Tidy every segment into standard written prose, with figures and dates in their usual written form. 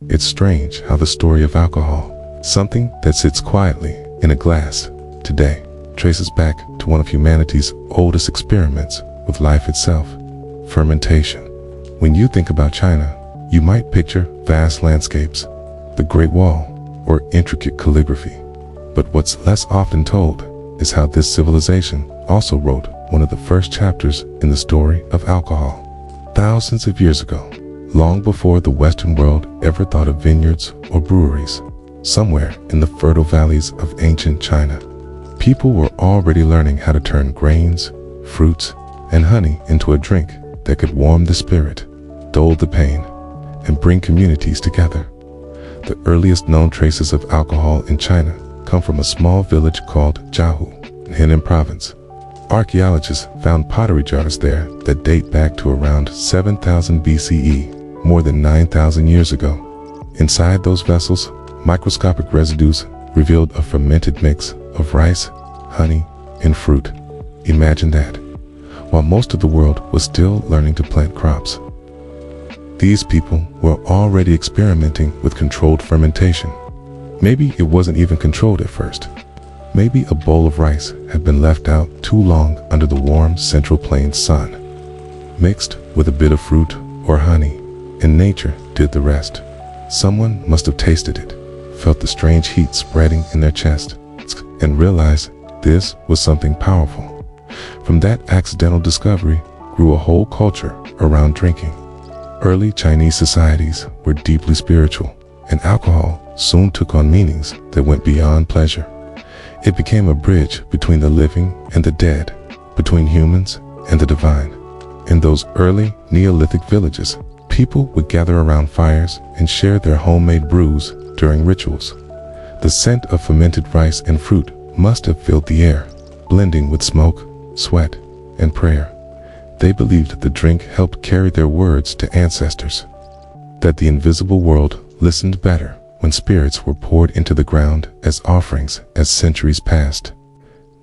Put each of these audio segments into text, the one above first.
It's strange how the story of alcohol, something that sits quietly in a glass today, traces back to one of humanity's oldest experiments with life itself, fermentation. When you think about China, you might picture vast landscapes, the Great Wall, or intricate calligraphy. But what's less often told is how this civilization also wrote one of the first chapters in the story of alcohol. Thousands of years ago, long before the Western world ever thought of vineyards or breweries, somewhere in the fertile valleys of ancient China, people were already learning how to turn grains, fruits, and honey into a drink that could warm the spirit, dull the pain, and bring communities together. The earliest known traces of alcohol in China come from a small village called Jiahu in Henan province. Archaeologists found pottery jars there that date back to around 7000 BCE, more than 9,000 years ago. Inside those vessels, microscopic residues revealed a fermented mix of rice, honey, and fruit. Imagine that, while most of the world was still learning to plant crops. These people were already experimenting with controlled fermentation. Maybe it wasn't even controlled at first. Maybe a bowl of rice had been left out too long under the warm Central Plains sun, mixed with a bit of fruit or honey, and nature did the rest. Someone must have tasted it, felt the strange heat spreading in their chest, and realized this was something powerful. From that accidental discovery grew a whole culture around drinking. Early Chinese societies were deeply spiritual, and alcohol soon took on meanings that went beyond pleasure. It became a bridge between the living and the dead, between humans and the divine. In those early Neolithic villages, people would gather around fires and share their homemade brews during rituals. The scent of fermented rice and fruit must have filled the air, blending with smoke, sweat, and prayer. They believed the drink helped carry their words to ancestors, that the invisible world listened better when spirits were poured into the ground as offerings as centuries passed.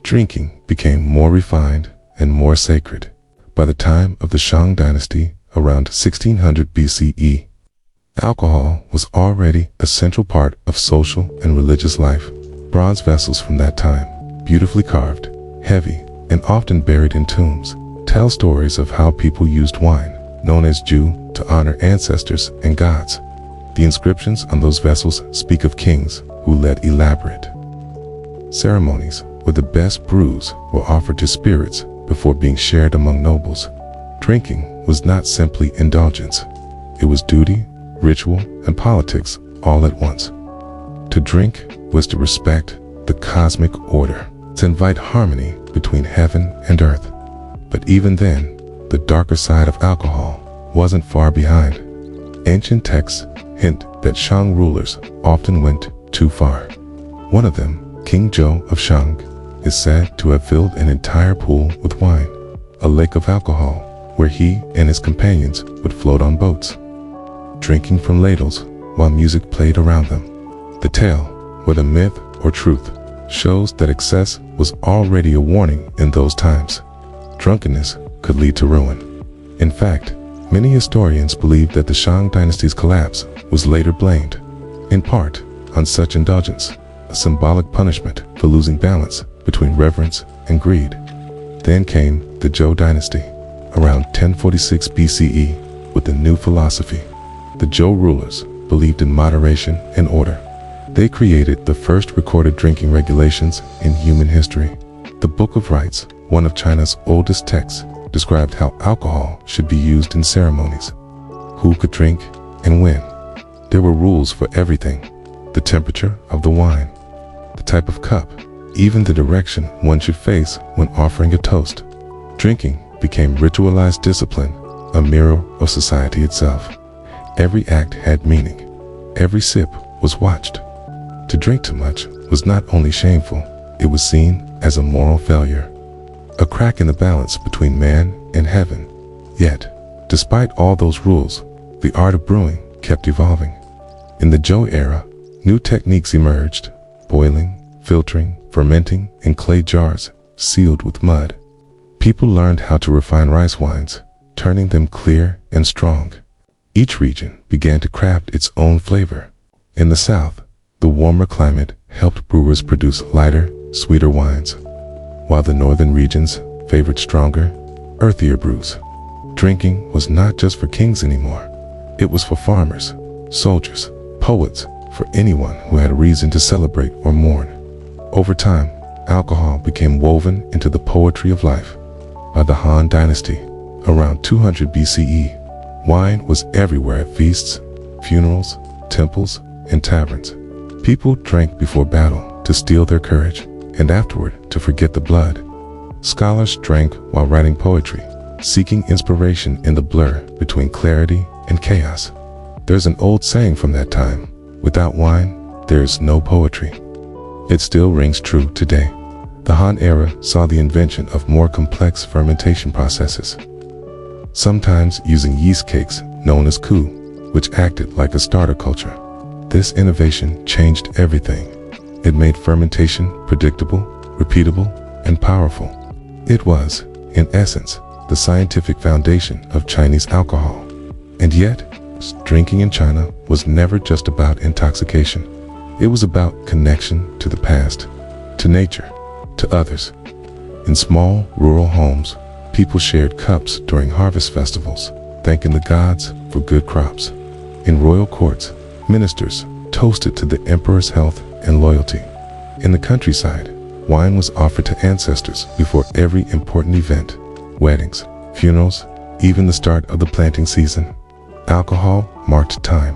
Drinking became more refined and more sacred. By the time of the Shang dynasty, around 1600 BCE, alcohol was already a central part of social and religious life. Bronze vessels from that time, beautifully carved, heavy, and often buried in tombs, tell stories of how people used wine, known as Ju, to honor ancestors and gods. The inscriptions on those vessels speak of kings who led elaborate ceremonies where the best brews were offered to spirits before being shared among nobles. Drinking was not simply indulgence. It was duty, ritual, and politics all at once. To drink was to respect the cosmic order, to invite harmony between heaven and earth. But even then, the darker side of alcohol wasn't far behind. Ancient texts hint that Shang rulers often went too far. One of them, King Zhou of Shang, is said to have filled an entire pool with wine, a lake of alcohol where he and his companions would float on boats, drinking from ladles while music played around them. The tale, whether myth or truth, shows that excess was already a warning in those times. Drunkenness could lead to ruin. In fact, many historians believe that the Shang dynasty's collapse was later blamed, in part, on such indulgence, a symbolic punishment for losing balance between reverence and greed. Then came the Zhou dynasty, around 1046 BCE, with a new philosophy. The Zhou rulers believed in moderation and order. They created the first recorded drinking regulations in human history. The Book of Rites, one of China's oldest texts, described how alcohol should be used in ceremonies, who could drink and when. There were rules for everything: the temperature of the wine, the type of cup, even the direction one should face when offering a toast. Drinking became ritualized discipline, a mirror of society itself. Every act had meaning. Every sip was watched. To drink too much was not only shameful, it was seen as a moral failure, a crack in the balance between man and heaven. Yet, despite all those rules, the art of brewing kept evolving. In the Zhou era, new techniques emerged: boiling, filtering, fermenting in clay jars sealed with mud. People learned how to refine rice wines, turning them clear and strong. Each region began to craft its own flavor. In the South, the warmer climate helped brewers produce lighter, sweeter wines, while the northern regions favored stronger, earthier brews. Drinking was not just for kings anymore. It was for farmers, soldiers, poets, for anyone who had a reason to celebrate or mourn. Over time, alcohol became woven into the poetry of life. By the Han Dynasty, around 200 BCE, wine was everywhere at feasts, funerals, temples, and taverns. People drank before battle to steel their courage, and afterward to forget the blood. Scholars drank while writing poetry, seeking inspiration in the blur between clarity and chaos. There's an old saying from that time, without wine, there's no poetry. It still rings true today. The Han era saw the invention of more complex fermentation processes, sometimes using yeast cakes known as ku, which acted like a starter culture. This innovation changed everything. It made fermentation predictable, repeatable, and powerful. It was, in essence, the scientific foundation of Chinese alcohol. And yet, drinking in China was never just about intoxication. It was about connection to the past, to nature, to others. In small, rural homes, people shared cups during harvest festivals, thanking the gods for good crops. In royal courts, ministers toasted to the emperor's health and loyalty. In the countryside, wine was offered to ancestors before every important event, weddings, funerals, even the start of the planting season. Alcohol marked time.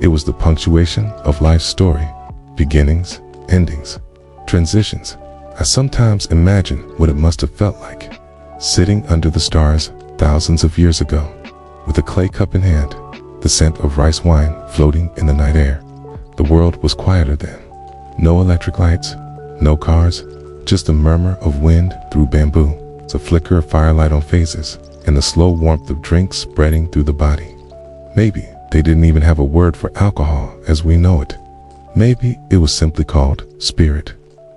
It was the punctuation of life's story, beginnings, endings, transitions. I sometimes imagine what it must have felt like, sitting under the stars thousands of years ago, with a clay cup in hand, the scent of rice wine floating in the night air. The world was quieter then. No electric lights, no cars, just the murmur of wind through bamboo, a flicker of firelight on faces, and the slow warmth of drinks spreading through the body. Maybe they didn't even have a word for alcohol as we know it. Maybe it was simply called spirit,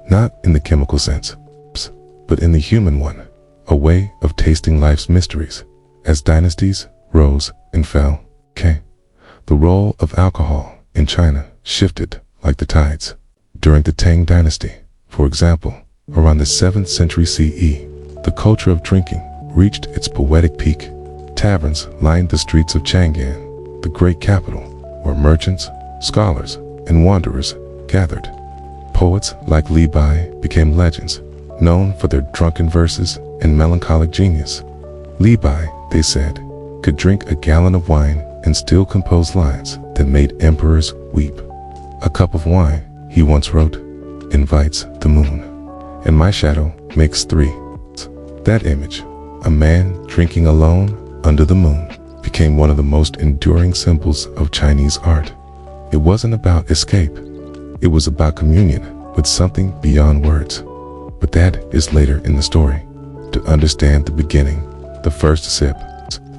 not in the chemical sense, but in the human one, a way of tasting life's mysteries. As dynasties rose and fell, the role of alcohol in China shifted like the tides. During the Tang Dynasty, for example, around the 7th century CE, the culture of drinking reached its poetic peak. Taverns lined the streets of Chang'an, the great capital, where merchants, scholars, and wanderers gathered. Poets like Li Bai became legends, known for their drunken verses and melancholic genius. Li Bai, they said, could drink a gallon of wine and still compose lines that made emperors weep. A cup of wine, he once wrote, invites the moon, and my shadow makes three. That image, a man drinking alone under the moon, became one of the most enduring symbols of Chinese art. It wasn't about escape. It was about communion with something beyond words. But that is later in the story. To understand the beginning, the first sip,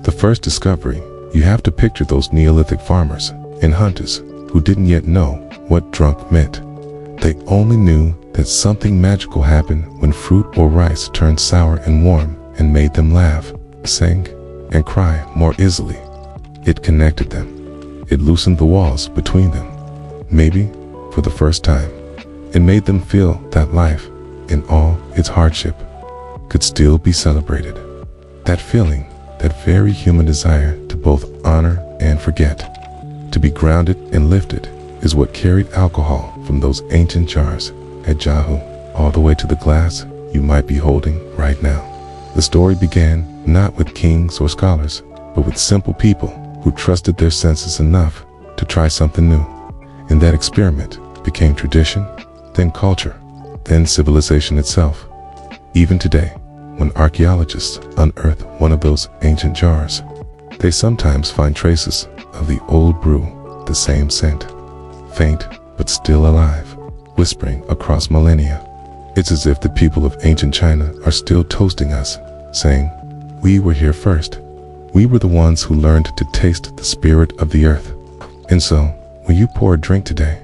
the first discovery, you have to picture those Neolithic farmers and hunters who didn't yet know what drunk meant. They only knew that something magical happened when fruit or rice turned sour and warm and made them laugh, sing, and cry more easily. It connected them. It loosened the walls between them. Maybe, for the first time, it made them feel that life, in all its hardship, could still be celebrated. That feeling, that very human desire to both honor and forget, to be grounded and lifted, is what carried alcohol from those ancient jars at Jiahu all the way to the glass you might be holding right now. The story began not with kings or scholars, but with simple people who trusted their senses enough to try something new. And that experiment became tradition, then culture, then civilization itself. Even today, when archaeologists unearth one of those ancient jars, they sometimes find traces of the old brew, the same scent, faint but still alive, whispering across millennia. It's as if the people of ancient China are still toasting us, saying, "We were here first. We were the ones who learned to taste the spirit of the earth." And so, when you pour a drink today,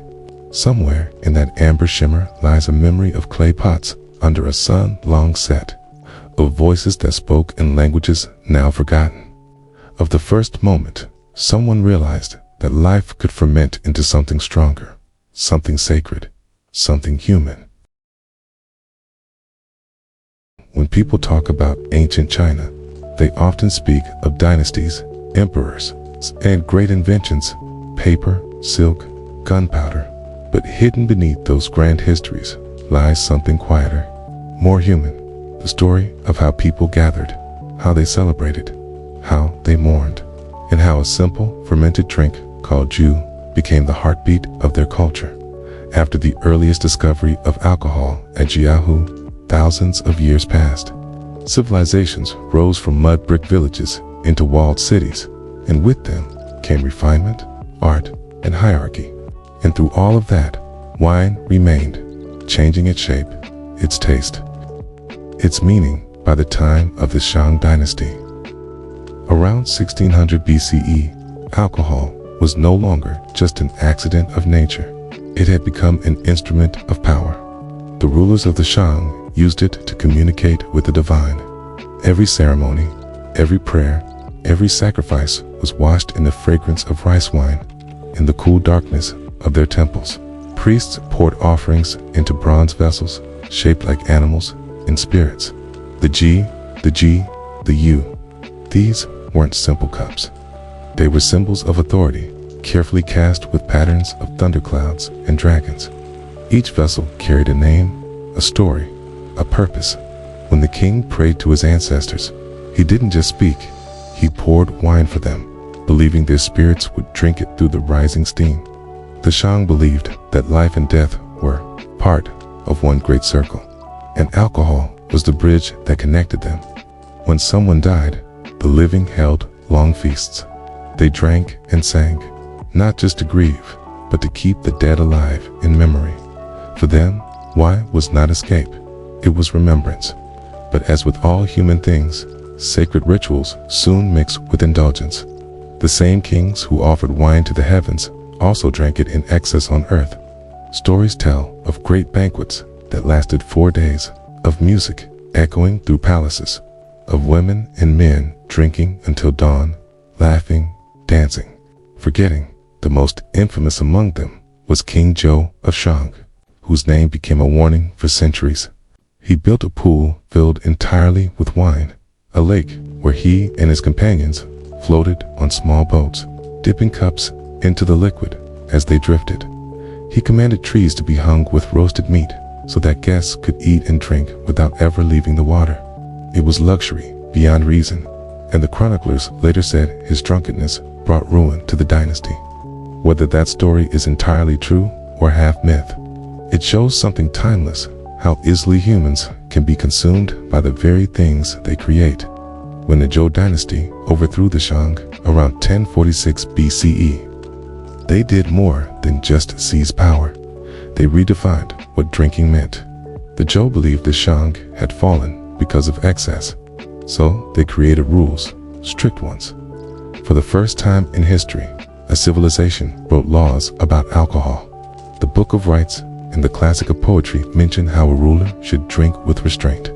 somewhere in that amber shimmer lies a memory of clay pots under a sun long set, of voices that spoke in languages now forgotten, of the first moment someone realized that life could ferment into something stronger, something sacred, something human. When people talk about ancient China, they often speak of dynasties, emperors, and great inventions, paper, silk, gunpowder. But hidden beneath those grand histories lies something quieter, more human. The story of how people gathered, how they celebrated, how they mourned, and how a simple fermented drink called Ju became the heartbeat of their culture. After the earliest discovery of alcohol at Jiahu, thousands of years passed. Civilizations rose from mud brick villages into walled cities, and with them came refinement, art, and hierarchy. And through all of that, wine remained, changing its shape, its taste, its meaning by the time of the Shang dynasty. Around 1600 BCE, alcohol was no longer just an accident of nature. It had become an instrument of power. The rulers of the Shang used it to communicate with the divine. Every ceremony, every prayer, every sacrifice was washed in the fragrance of rice wine. In the cool darkness of their temples, priests poured offerings into bronze vessels shaped like animals and spirits. The Ji, the Yu. These weren't simple cups. They were symbols of authority, carefully cast with patterns of thunderclouds and dragons. Each vessel carried a name, a story, a purpose. When the king prayed to his ancestors, he didn't just speak, he poured wine for them, believing their spirits would drink it through the rising steam. The Shang believed that life and death were part of one great circle, and alcohol was the bridge that connected them. When someone died, the living held long feasts. They drank and sang, not just to grieve, but to keep the dead alive in memory. For them, wine was not escape, it was remembrance. But as with all human things, sacred rituals soon mixed with indulgence. The same kings who offered wine to the heavens also drank it in excess on earth. Stories tell of great banquets that lasted 4 days, of music echoing through palaces, of women and men drinking until dawn, laughing, dancing, forgetting. The most infamous among them was King Zhou of Shang, whose name became a warning for centuries. He built a pool filled entirely with wine, a lake where he and his companions floated on small boats, dipping cups into the liquid as they drifted. He commanded trees to be hung with roasted meat so that guests could eat and drink without ever leaving the water. It was luxury beyond reason, and the chroniclers later said his drunkenness brought ruin to the dynasty. Whether that story is entirely true or half myth, it shows something timeless, how easily humans can be consumed by the very things they create. When the Zhou dynasty overthrew the Shang around 1046 BCE, they did more than just seize power. They redefined what drinking meant. The Zhou believed the Shang had fallen because of excess, so they created rules, strict ones. For the first time in history, a civilization wrote laws about alcohol. The Book of Rites and the classic of poetry mention how a ruler should drink with restraint,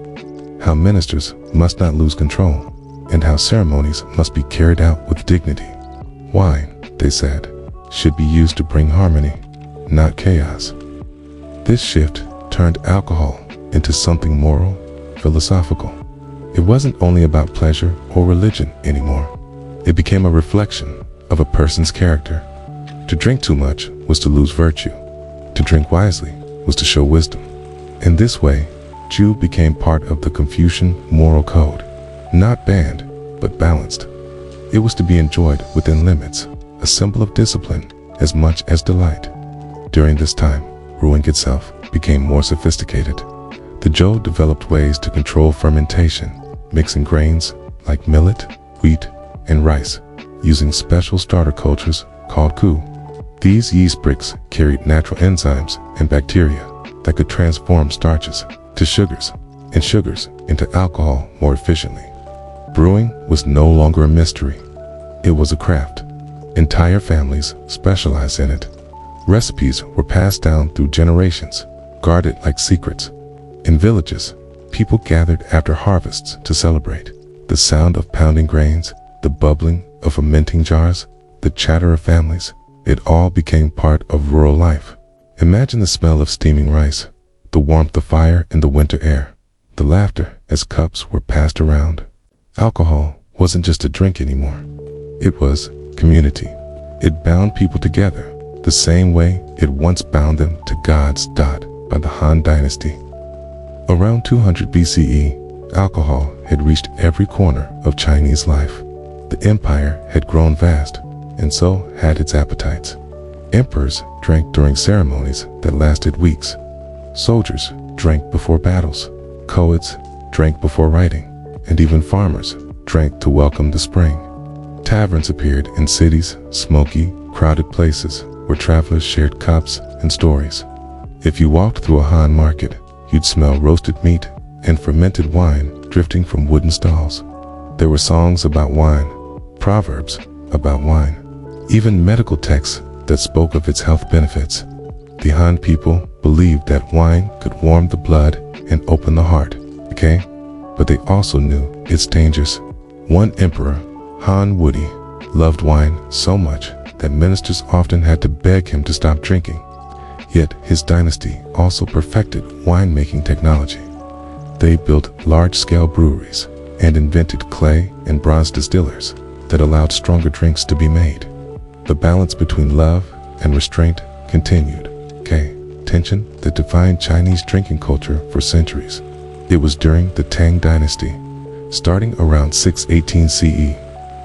how ministers must not lose control, and how ceremonies must be carried out with dignity. Wine, they said, should be used to bring harmony, not chaos. This shift turned alcohol into something moral, philosophical. It wasn't only about pleasure or religion anymore. It became a reflection of a person's character. To drink too much was to lose virtue. To drink wisely was to show wisdom. In this way, Ju became part of the Confucian moral code, not banned, but balanced. It was to be enjoyed within limits, a symbol of discipline as much as delight. During this time, brewing itself became more sophisticated. The Zhou developed ways to control fermentation, mixing grains like millet, wheat, and rice, using special starter cultures called ku. These yeast bricks carried natural enzymes and bacteria that could transform starches to sugars and sugars into alcohol more efficiently. Brewing was no longer a mystery. It was a craft. Entire families specialized in it. Recipes were passed down through generations, guarded like secrets. In villages, people gathered after harvests to celebrate. The sound of pounding grains, the bubbling of fermenting jars, the chatter of families. It all became part of rural life. Imagine the smell of steaming rice, the warmth of fire in the winter air, the laughter as cups were passed around. Alcohol wasn't just a drink anymore. It was community. It bound people together the same way it once bound them to gods. By the Han Dynasty. Around 200 BCE, alcohol had reached every corner of Chinese life. The empire had grown vast, and so had its appetites. Emperors drank during ceremonies that lasted weeks. Soldiers drank before battles. Poets drank before writing, and even farmers drank to welcome the spring. Taverns appeared in cities, smoky, crowded places where travelers shared cups and stories. If you walked through a Han market, you'd smell roasted meat and fermented wine drifting from wooden stalls. There were songs about wine, proverbs about wine, even medical texts that spoke of its health benefits. The Han people believed that wine could warm the blood and open the heart, okay? But they also knew its dangers. One emperor, Han Wudi, loved wine so much that ministers often had to beg him to stop drinking. Yet his dynasty also perfected winemaking technology. They built large-scale breweries and invented clay and bronze distillers that allowed stronger drinks to be made. The balance between love and restraint continued. Tension that defined Chinese drinking culture for centuries. It was during the Tang Dynasty, starting around 618 CE,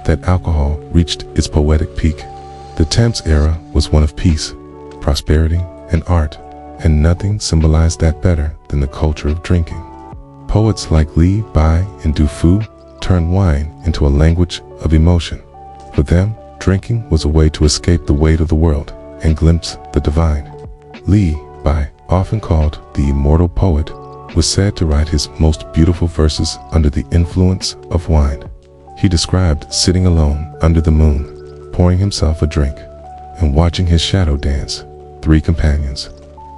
that alcohol reached its poetic peak. The Tang era was one of peace, prosperity, and art, and nothing symbolized that better than the culture of drinking. Poets like Li Bai and Du Fu turned wine into a language of emotion. For them, drinking was a way to escape the weight of the world and glimpse the divine. Li Bai, often called the immortal poet, was said to write his most beautiful verses under the influence of wine. He described sitting alone under the moon, pouring himself a drink, and watching his shadow dance, 3 companions.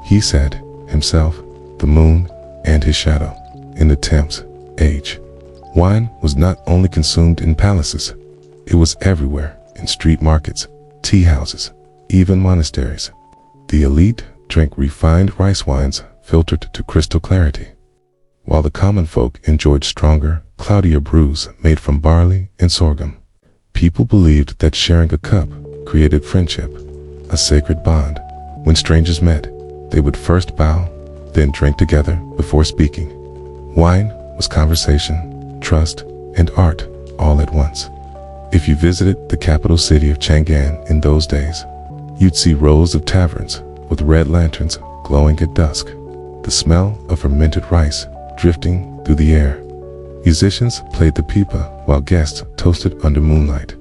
He said, himself, the moon, and his shadow. In the Tang age, wine was not only consumed in palaces, it was everywhere, in street markets, tea houses, even monasteries. The elite drank refined rice wines filtered to crystal clarity, while the common folk enjoyed stronger, cloudier brews made from barley and sorghum. People believed that sharing a cup created friendship, a sacred bond. When strangers met, they would first bow, then drink together before speaking. Wine was conversation, trust, and art all at once. If you visited the capital city of Chang'an in those days, you'd see rows of taverns with red lanterns glowing at dusk, the smell of fermented rice drifting through the air. Musicians played the pipa while guests toasted under moonlight.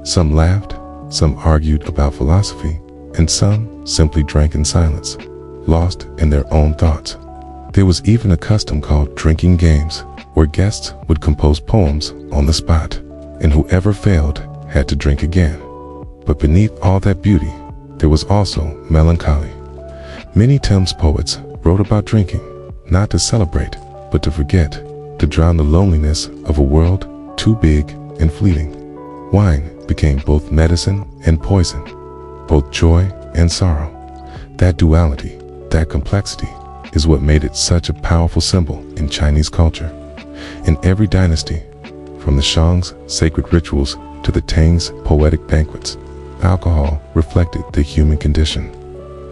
Some laughed, some argued about philosophy, and some simply drank in silence, lost in their own thoughts. There was even a custom called drinking games, where guests would compose poems on the spot, and whoever failed had to drink again. But beneath all that beauty, there was also melancholy. Many Tang poets wrote about drinking, not to celebrate, but to forget, to drown the loneliness of a world too big and fleeting. Wine became both medicine and poison, both joy and sorrow. That duality, that complexity, is what made it such a powerful symbol in Chinese culture. In every dynasty, from the Shang's sacred rituals to the Tang's poetic banquets, alcohol reflected the human condition.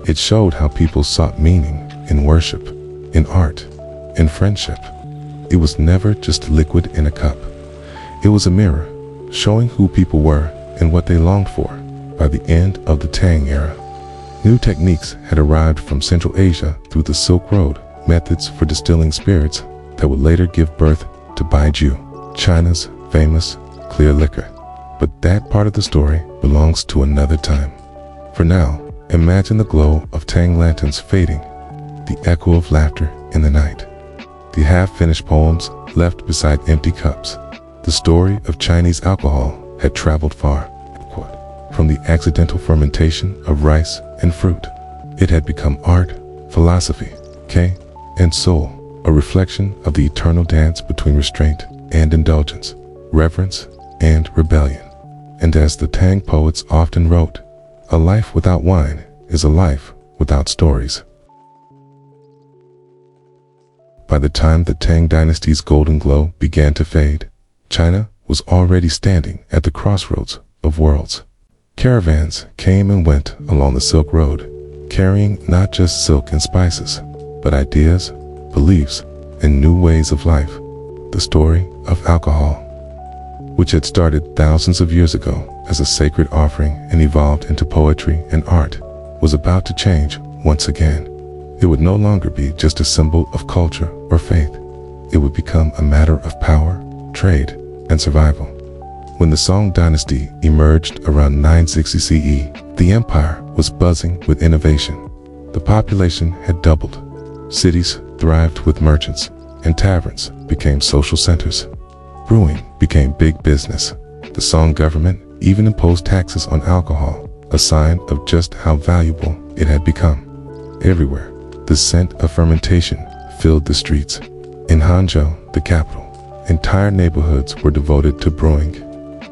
It showed how people sought meaning in worship, in art, in friendship. It was never just liquid in a cup. It was a mirror, showing who people were and what they longed for. By the end of the Tang era, new techniques had arrived from Central Asia through the Silk Road, methods for distilling spirits that would later give birth to Baijiu, China's famous clear liquor. But that part of the story belongs to another time. For now, imagine the glow of Tang lanterns fading, the echo of laughter in the night, the half-finished poems left beside empty cups. The story of Chinese alcohol had traveled far. From the accidental fermentation of rice and fruit, it had become art, philosophy, and soul, a reflection of the eternal dance between restraint and indulgence, reverence and rebellion. And as the Tang poets often wrote, a life without wine is a life without stories. By the time the Tang dynasty's golden glow began to fade, China was already standing at the crossroads of worlds. Caravans came and went along the Silk Road, carrying not just silk and spices, but ideas, beliefs, and new ways of life. The story of alcohol, which had started thousands of years ago as a sacred offering and evolved into poetry and art, was about to change once again. It would no longer be just a symbol of culture or faith. It would become a matter of power, trade, and survival. When the Song dynasty emerged around 960 CE, the empire was buzzing with innovation. The population had doubled. Cities thrived with merchants, and taverns became social centers. Brewing became big business. The Song government even imposed taxes on alcohol, a sign of just how valuable it had become. Everywhere, the scent of fermentation filled the streets. In Hangzhou, the capital, entire neighborhoods were devoted to brewing.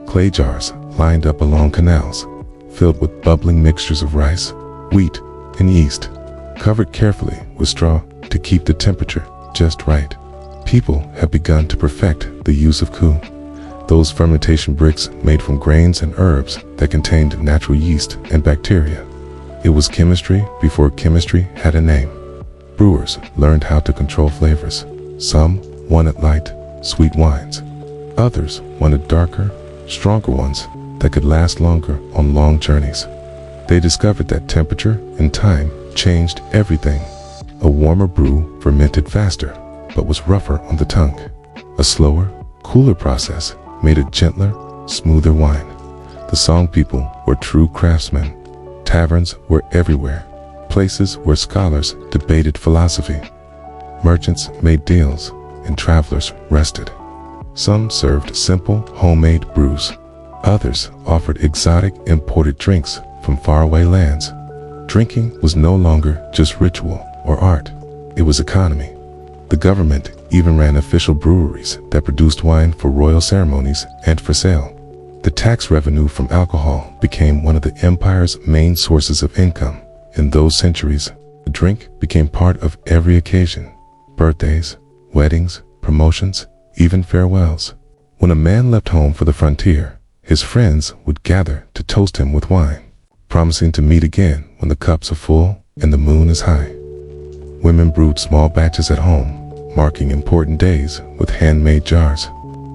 Clay jars lined up along canals, filled with bubbling mixtures of rice, wheat, and yeast, covered carefully with straw to keep the temperature just right. People had begun to perfect the use of ku, those fermentation bricks made from grains and herbs that contained natural yeast and bacteria. It was chemistry before chemistry had a name. Brewers learned how to control flavors. Some wanted light, sweet wines. Others wanted darker, stronger ones that could last longer on long journeys. They discovered that temperature and time changed everything. A warmer brew fermented faster, but was rougher on the tongue. A slower, cooler process made a gentler, smoother wine. The Song people were true craftsmen. Taverns were everywhere, places where scholars debated philosophy. Merchants made deals, and travelers rested. Some served simple, homemade brews. Others offered exotic, imported drinks from faraway lands. Drinking was no longer just ritual or art. It was economy. The government even ran official breweries that produced wine for royal ceremonies and for sale. The tax revenue from alcohol became one of the empire's main sources of income. In those centuries, the drink became part of every occasion: birthdays, weddings, promotions, even farewells. When a man left home for the frontier, his friends would gather to toast him with wine, promising to meet again when the cups are full and the moon is high. Women brewed small batches at home, marking important days with handmade jars.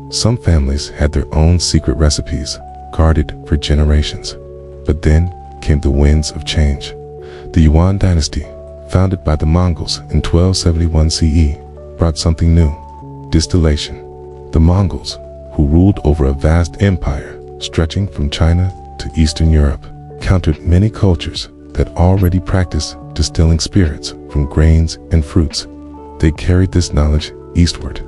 Some families had their own secret recipes, guarded for generations. But then came the winds of change. The Yuan dynasty, founded by the Mongols in 1271 CE, brought something new: distillation. The Mongols, who ruled over a vast empire stretching from China to Eastern Europe, countered many cultures that already practiced distilling spirits from grains and fruits. They carried this knowledge eastward.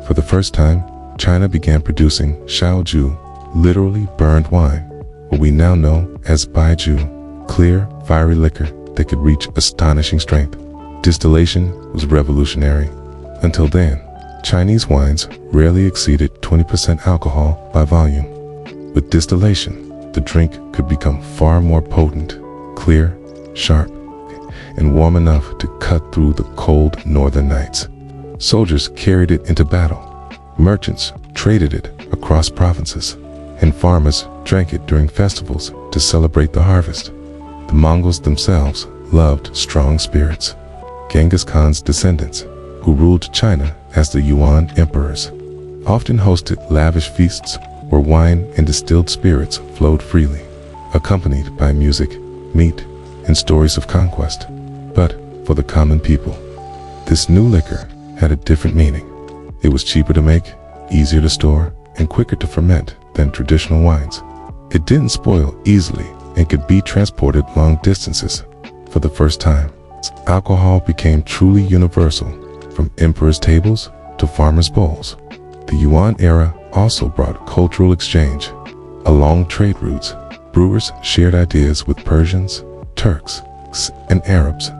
For the first time, China began producing shaoju, literally burned wine, what we now know as baijiu, clear, fiery liquor that could reach astonishing strength. Distillation was revolutionary. Until then, Chinese wines rarely exceeded 20% alcohol by volume. With distillation, the drink could become far more potent, clear, sharp, and warm enough to cut through the cold northern nights. Soldiers carried it into battle. Merchants traded it across provinces, and farmers drank it during festivals to celebrate the harvest. The Mongols themselves loved strong spirits. Genghis Khan's descendants, who ruled China as the Yuan emperors, often hosted lavish feasts where wine and distilled spirits flowed freely, accompanied by music, meat, and stories of conquest. But for the common people, this new liquor had a different meaning. It was cheaper to make, easier to store, and quicker to ferment than traditional wines. It didn't spoil easily and could be transported long distances. For the first time, alcohol became truly universal, from emperors' tables to farmers' bowls. The Yuan era also brought cultural exchange. Along trade routes, brewers shared ideas with Persians, Turks, and Arabs.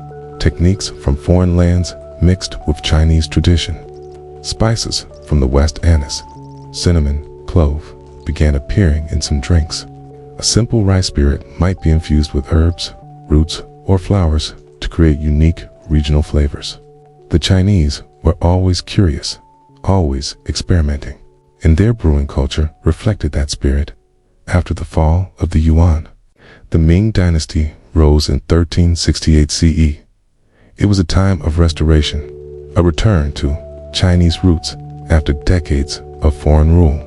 Techniques from foreign lands mixed with Chinese tradition. Spices from the West, anise, cinnamon, clove, began appearing in some drinks. A simple rice spirit might be infused with herbs, roots, or flowers to create unique regional flavors. The Chinese were always curious, always experimenting, and their brewing culture reflected that spirit. After the fall of the Yuan, the Ming dynasty rose in 1368 CE. It was a time of restoration, a return to Chinese roots after decades of foreign rule.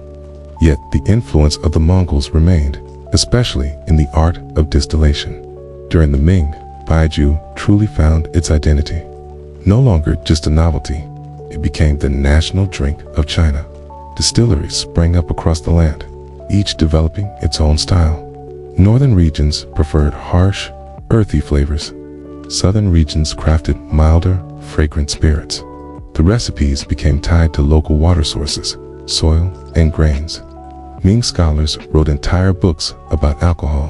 Yet the influence of the Mongols remained, especially in the art of distillation. During the Ming, baijiu truly found its identity. No longer just a novelty, it became the national drink of China. Distilleries sprang up across the land, each developing its own style. Northern regions preferred harsh, earthy flavors. Southern regions crafted milder, fragrant spirits. The recipes became tied to local water sources, soil, and grains. Ming scholars wrote entire books about alcohol.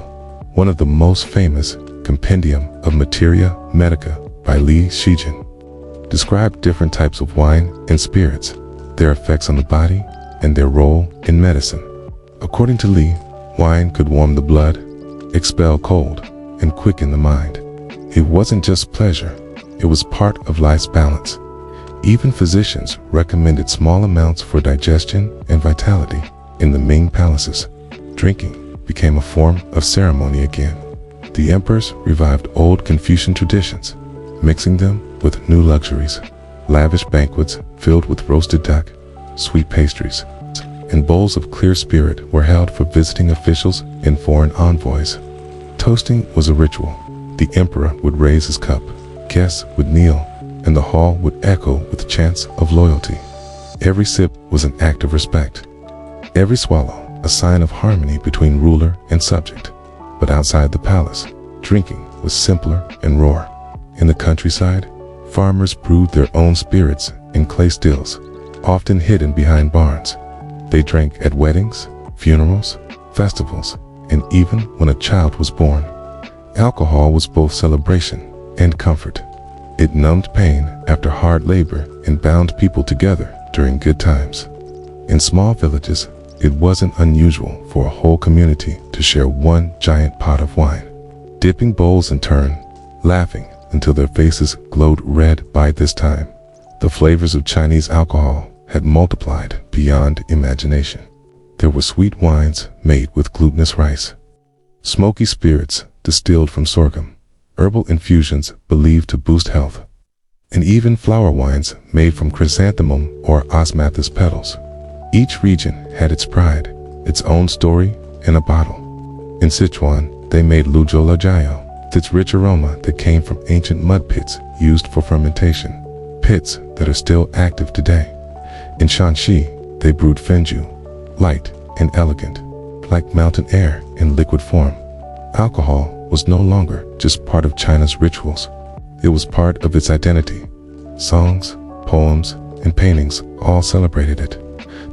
One of the most famous, Compendium of Materia Medica by Li Shijin, described different types of wine and spirits, their effects on the body, and their role in medicine. According to Li, wine could warm the blood, expel cold, and quicken the mind. It wasn't just pleasure, it was part of life's balance. Even physicians recommended small amounts for digestion and vitality. In the Ming palaces, drinking became a form of ceremony again. The emperors revived old Confucian traditions, mixing them with new luxuries. Lavish banquets filled with roasted duck, sweet pastries, and bowls of clear spirit were held for visiting officials and foreign envoys. Toasting was a ritual. The emperor would raise his cup, guests would kneel, and the hall would echo with chants of loyalty. Every sip was an act of respect. Every swallow, a sign of harmony between ruler and subject. But outside the palace, drinking was simpler and rawer. In the countryside, farmers brewed their own spirits in clay stills, often hidden behind barns. They drank at weddings, funerals, festivals, and even when a child was born. Alcohol was both celebration and comfort. It numbed pain after hard labor and bound people together during good times. In small villages, it wasn't unusual for a whole community to share one giant pot of wine, dipping bowls in turn, laughing until their faces glowed red. By this time, the flavors of Chinese alcohol had multiplied beyond imagination. There were sweet wines made with glutinous rice, smoky spirits distilled from sorghum, herbal infusions believed to boost health, and even flower wines made from chrysanthemum or osmanthus petals. Each region had its pride, its own story in a bottle. In Sichuan, they made Luzhou Lajiao, with its rich aroma that came from ancient mud pits used for fermentation, pits that are still active today. In Shanxi, they brewed Fenju, light and elegant, like mountain air in liquid form. Alcohol was no longer just part of China's rituals. It was part of its identity. Songs, poems, and paintings all celebrated it.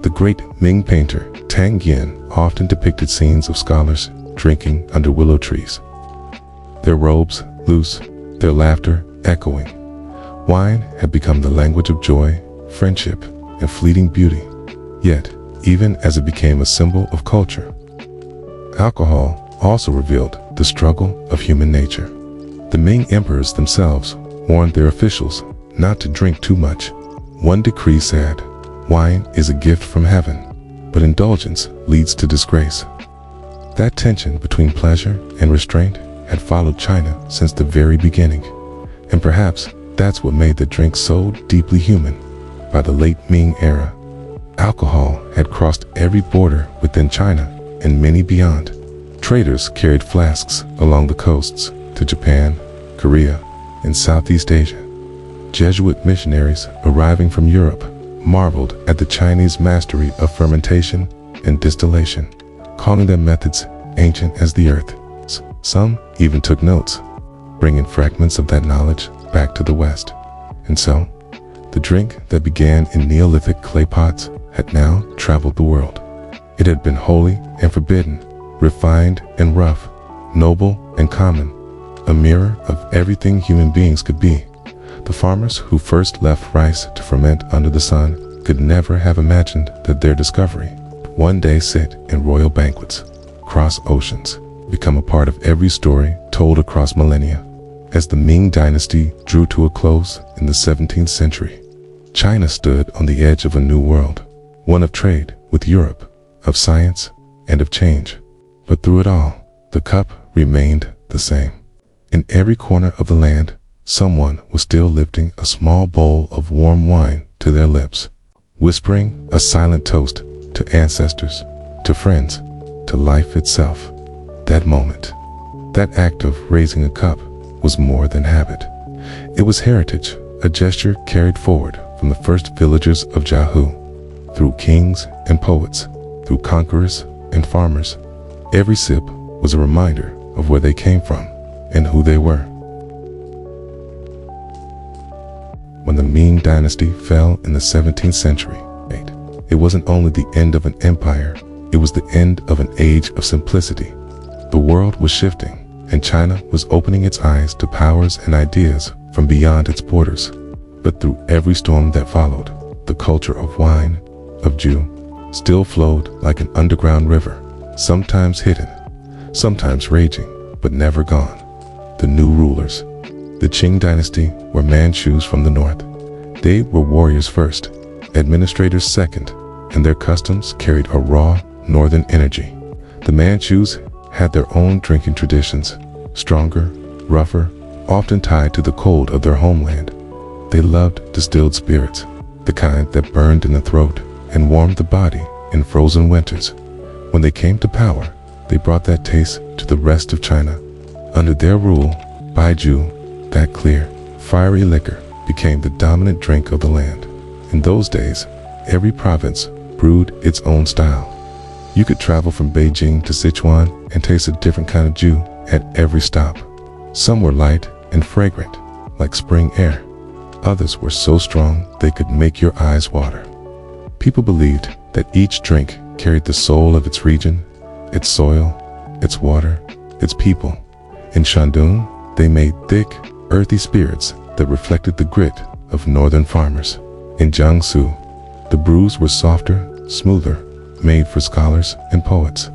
The great Ming painter Tang Yin often depicted scenes of scholars drinking under willow trees, their robes loose, their laughter echoing. Wine had become the language of joy, friendship, and fleeting beauty. Yet, even as it became a symbol of culture, alcohol also revealed the struggle of human nature. The Ming emperors themselves warned their officials not to drink too much. One decree said, "Wine is a gift from heaven, but indulgence leads to disgrace." That tension between pleasure and restraint had followed China since the very beginning, and perhaps that's what made the drink so deeply human. By the late Ming era, alcohol had crossed every border within China and many beyond. Traders carried flasks along the coasts to Japan, Korea, and Southeast Asia. Jesuit missionaries arriving from Europe marveled at the Chinese mastery of fermentation and distillation, calling their methods ancient as the earth. Some even took notes, bringing fragments of that knowledge back to the West. And so, the drink that began in Neolithic clay pots had now traveled the world. It had been holy and forbidden, refined and rough, noble and common, a mirror of everything human beings could be. The farmers who first left rice to ferment under the sun could never have imagined that their discovery would one day sit in royal banquets. cross oceans, become a part of every story told across millennia. As the Ming Dynasty drew to a close in the 17th century, China stood on the edge of a new world, one of trade with Europe, of science, and of change. But through it all, the cup remained the same. In every corner of the land, someone was still lifting a small bowl of warm wine to their lips, whispering a silent toast to ancestors, to friends, to life itself. That moment, that act of raising a cup, was more than habit. It was heritage, a gesture carried forward from the first villagers of Jiahu, through kings and poets, through conquerors and farmers. Every sip was a reminder of where they came from and who they were. When the Ming Dynasty fell in the 17th century, it wasn't only the end of an empire, it was the end of an age of simplicity. The world was shifting, and China was opening its eyes to powers and ideas from beyond its borders. But through every storm that followed, the culture of wine, of Jew, still flowed like an underground river, sometimes hidden, sometimes raging, but never gone. The new rulers. The Qing dynasty were Manchus from the north. They were warriors first, administrators second, and their customs carried a raw northern energy. The Manchus had their own drinking traditions, stronger, rougher, often tied to the cold of their homeland. They loved distilled spirits, the kind that burned in the throat and warmed the body in frozen winters. When they came to power, they brought that taste to the rest of China. Under their rule, Baijiu, that clear, fiery liquor, became the dominant drink of the land. In those days, every province brewed its own style. You could travel from Beijing to Sichuan and taste a different kind of Jew at every stop. Some were light and fragrant, like spring air. Others were so strong they could make your eyes water. People believed that each drink carried the soul of its region, its soil, its water, its people. In Shandong, they made thick, earthy spirits that reflected the grit of northern farmers. In Jiangsu, the brews were softer, smoother, made for scholars and poets.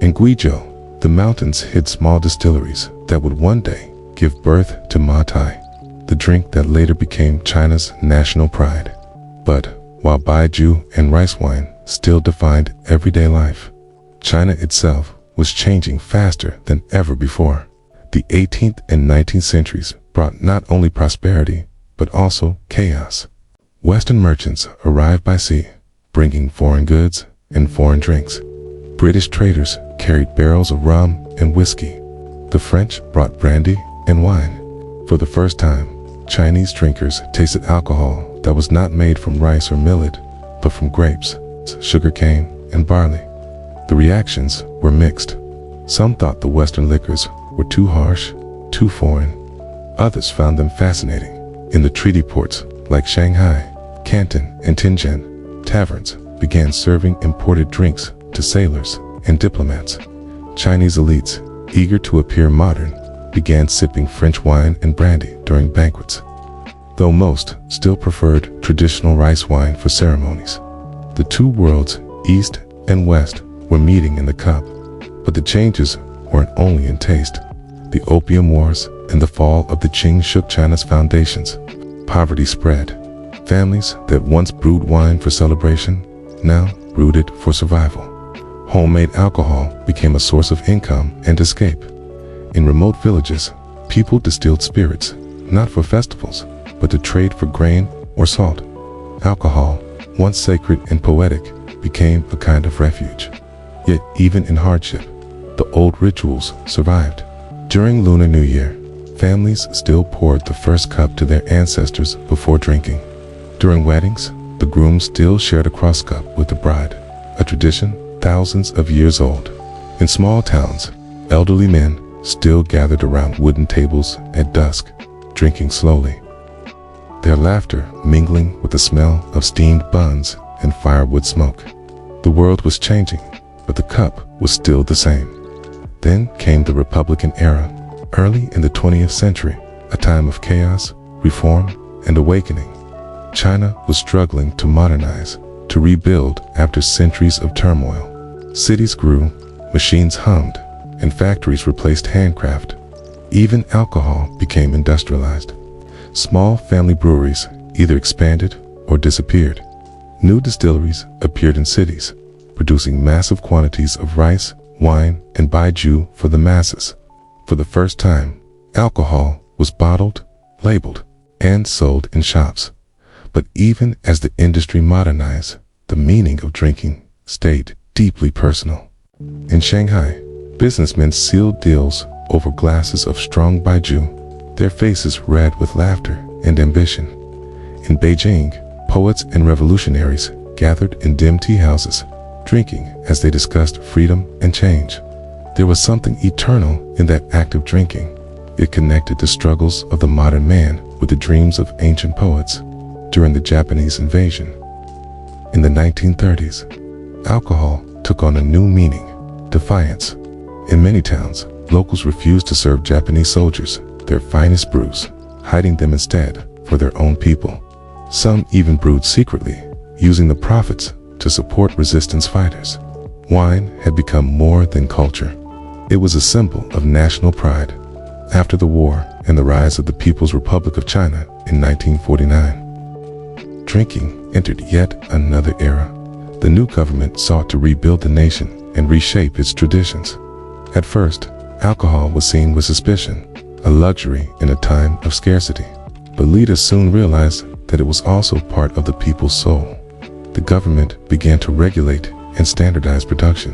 In Guizhou, the mountains hid small distilleries that would one day give birth to Ma Tai, the drink that later became China's national pride. But while Baijiu and rice wine still defined everyday life, China itself was changing faster than ever before. The 18th and 19th centuries brought not only prosperity, but also chaos. Western merchants arrived by sea, bringing foreign goods and foreign drinks. British traders carried barrels of rum and whiskey. The French brought brandy and wine. For the first time, Chinese drinkers tasted alcohol that was not made from rice or millet, but from grapes, sugarcane, and barley. The reactions were mixed. Some thought the Western liquors were too harsh, too foreign. Others found them fascinating. In the treaty ports like Shanghai, Canton, and Tianjin, taverns began serving imported drinks to sailors and diplomats. Chinese elites, eager to appear modern, began sipping French wine and brandy during banquets, though most still preferred traditional rice wine for ceremonies. The two worlds, East and West, were meeting in the cup. But the changes weren't only in taste. The Opium Wars and the fall of the Qing shook China's foundations. Poverty spread. Families that once brewed wine for celebration now brewed it for survival. Homemade alcohol became a source of income and escape. In remote villages, people distilled spirits, not for festivals, but to trade for grain or salt. Alcohol, once sacred and poetic, became a kind of refuge. Yet even in hardship, the old rituals survived. During Lunar New Year, families still poured the first cup to their ancestors before drinking. During weddings, the groom still shared a cross cup with the bride, a tradition thousands of years old. In small towns, elderly men still gathered around wooden tables at dusk, drinking slowly, their laughter mingling with the smell of steamed buns and firewood smoke. The world was changing, but the cup was still the same. Then came the Republican era, early in the 20th century, a time of chaos, reform, and awakening. China was struggling to modernize, to rebuild after centuries of turmoil. Cities grew, machines hummed, and factories replaced handcraft. Even alcohol became industrialized. Small family breweries either expanded or disappeared. New distilleries appeared in cities, producing massive quantities of rice, wine, and baijiu for the masses. For the first time, alcohol was bottled, labeled, and sold in shops. But even as the industry modernized, the meaning of drinking stayed deeply personal. In Shanghai, businessmen sealed deals over glasses of strong baijiu, their faces red with laughter and ambition. In Beijing, poets and revolutionaries gathered in dim tea houses, drinking as they discussed freedom and change. There was something eternal in that act of drinking. It connected the struggles of the modern man with the dreams of ancient poets during the Japanese invasion. In the 1930s, alcohol took on a new meaning: defiance. In many towns, locals refused to serve Japanese soldiers their finest brews, hiding them instead for their own people. Some even brewed secretly, using the profits to support resistance fighters. Wine had become more than culture. It was a symbol of national pride. After the war and the rise of the People's Republic of China in 1949, drinking entered yet another era. The new government sought to rebuild the nation and reshape its traditions. At first, alcohol was seen with suspicion, a luxury in a time of scarcity. But leaders soon realized that it was also part of the people's soul. The government began to regulate and standardize production.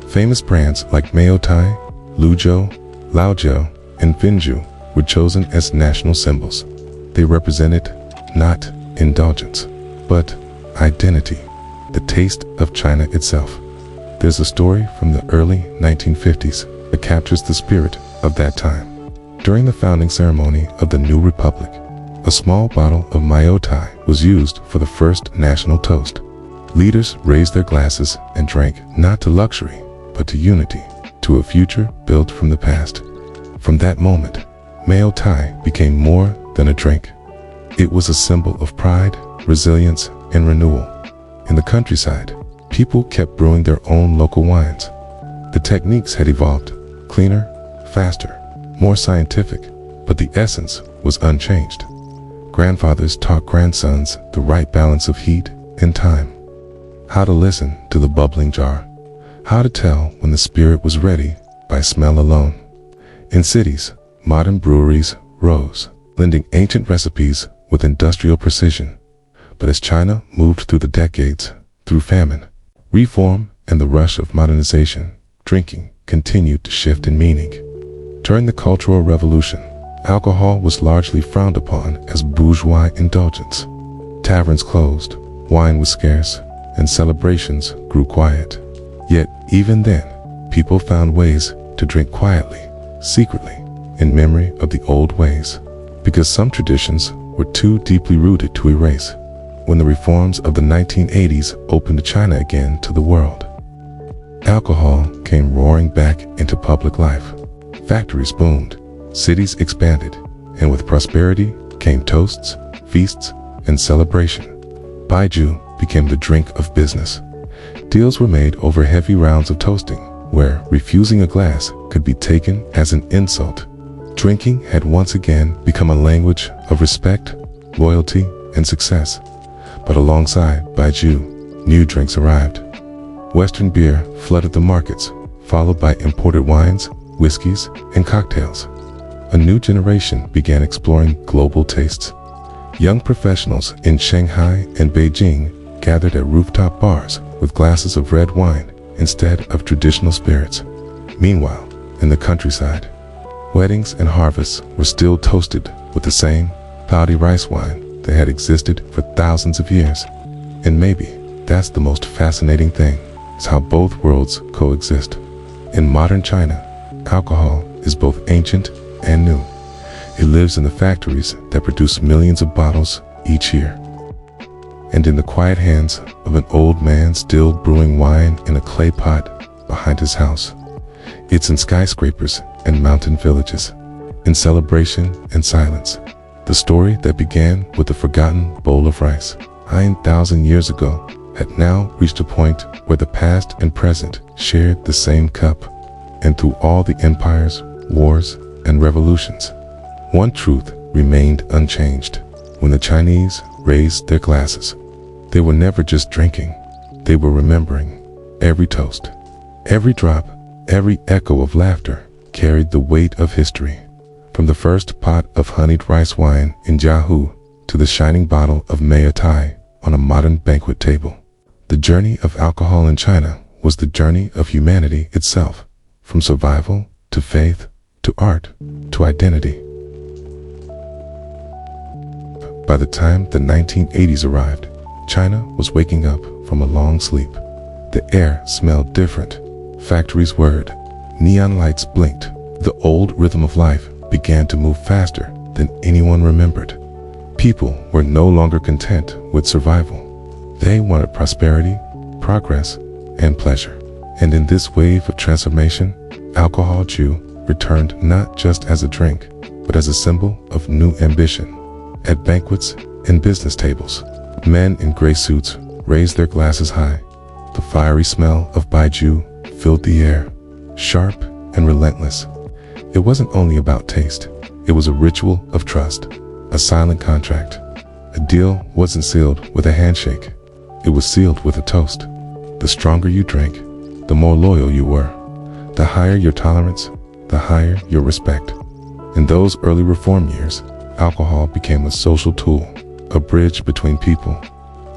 Famous brands like Maotai, Luzhou, Laojiu, and Finju were chosen as national symbols. They represented not indulgence, but identity, the taste of China itself. There's a story from the early 1950s that captures the spirit of that time. During the founding ceremony of the new republic, a small bottle of Maotai was used for the first national toast. Leaders raised their glasses and drank not to luxury, but to unity, to a future built from the past. From that moment, Maotai became more than a drink. It was a symbol of pride, resilience, and renewal. In the countryside, people kept brewing their own local wines. The techniques had evolved, cleaner, faster, more scientific, but the essence was unchanged. Grandfathers taught grandsons the right balance of heat and time. How to listen to the bubbling jar. How to tell when the spirit was ready by smell alone. In cities, modern breweries rose, blending ancient recipes with industrial precision. But as China moved through the decades, through famine, reform, and the rush of modernization, drinking continued to shift in meaning. During the Cultural Revolution, alcohol was largely frowned upon as bourgeois indulgence. Taverns closed, wine was scarce, and celebrations grew quiet. Yet, even then, people found ways to drink quietly, secretly, in memory of the old ways, because some traditions were too deeply rooted to erase. When the reforms of the 1980s opened China again to the world, alcohol came roaring back into public life. Factories boomed, cities expanded, and with prosperity came toasts, feasts, and celebration. Baijiu became the drink of business. Deals were made over heavy rounds of toasting, where refusing a glass could be taken as an insult. Drinking had once again become a language of respect, loyalty, and success. But alongside baijiu, new drinks arrived. Western beer flooded the markets, followed by imported wines, whiskeys, and cocktails. A new generation began exploring global tastes. Young professionals in Shanghai and Beijing gathered at rooftop bars with glasses of red wine instead of traditional spirits. Meanwhile, in the countryside, weddings and harvests were still toasted with the same cloudy rice wine that had existed for thousands of years. And maybe that's the most fascinating thing, is how both worlds coexist. In modern China, alcohol is both ancient and new. It lives in the factories that produce millions of bottles each year, and in the quiet hands of an old man still brewing wine in a clay pot behind his house. It's in skyscrapers and mountain villages, in celebration and silence. The story that began with a forgotten bowl of rice 9,000 years ago had now reached a point where the past and present shared the same cup, and through all the empires, wars, and revolutions, one truth remained unchanged. When the Chinese raised their glasses, they were never just drinking, they were remembering. Every toast, every drop, every echo of laughter carried the weight of history. From the first pot of honeyed rice wine in Jiahu to the shining bottle of Mei Tai on a modern banquet table, the journey of alcohol in China was the journey of humanity itself, from survival to faith to art to identity. By the time the 1980s arrived, China was waking up from a long sleep. The air smelled different, factories whirred, neon lights blinked. The old rhythm of life began to move faster than anyone remembered. People were no longer content with survival. They wanted prosperity, progress, and pleasure. And in this wave of transformation, alcohol Jew returned not just as a drink, but as a symbol of new ambition. At banquets and business tables, men in gray suits raised their glasses high. The fiery smell of baijiu filled the air, sharp and relentless. It wasn't only about taste, it was a ritual of trust, a silent contract. A deal wasn't sealed with a handshake, it was sealed with a toast. The stronger you drank, the more loyal you were. The higher your tolerance, the higher your respect. In those early reform years, alcohol became a social tool, a bridge between people,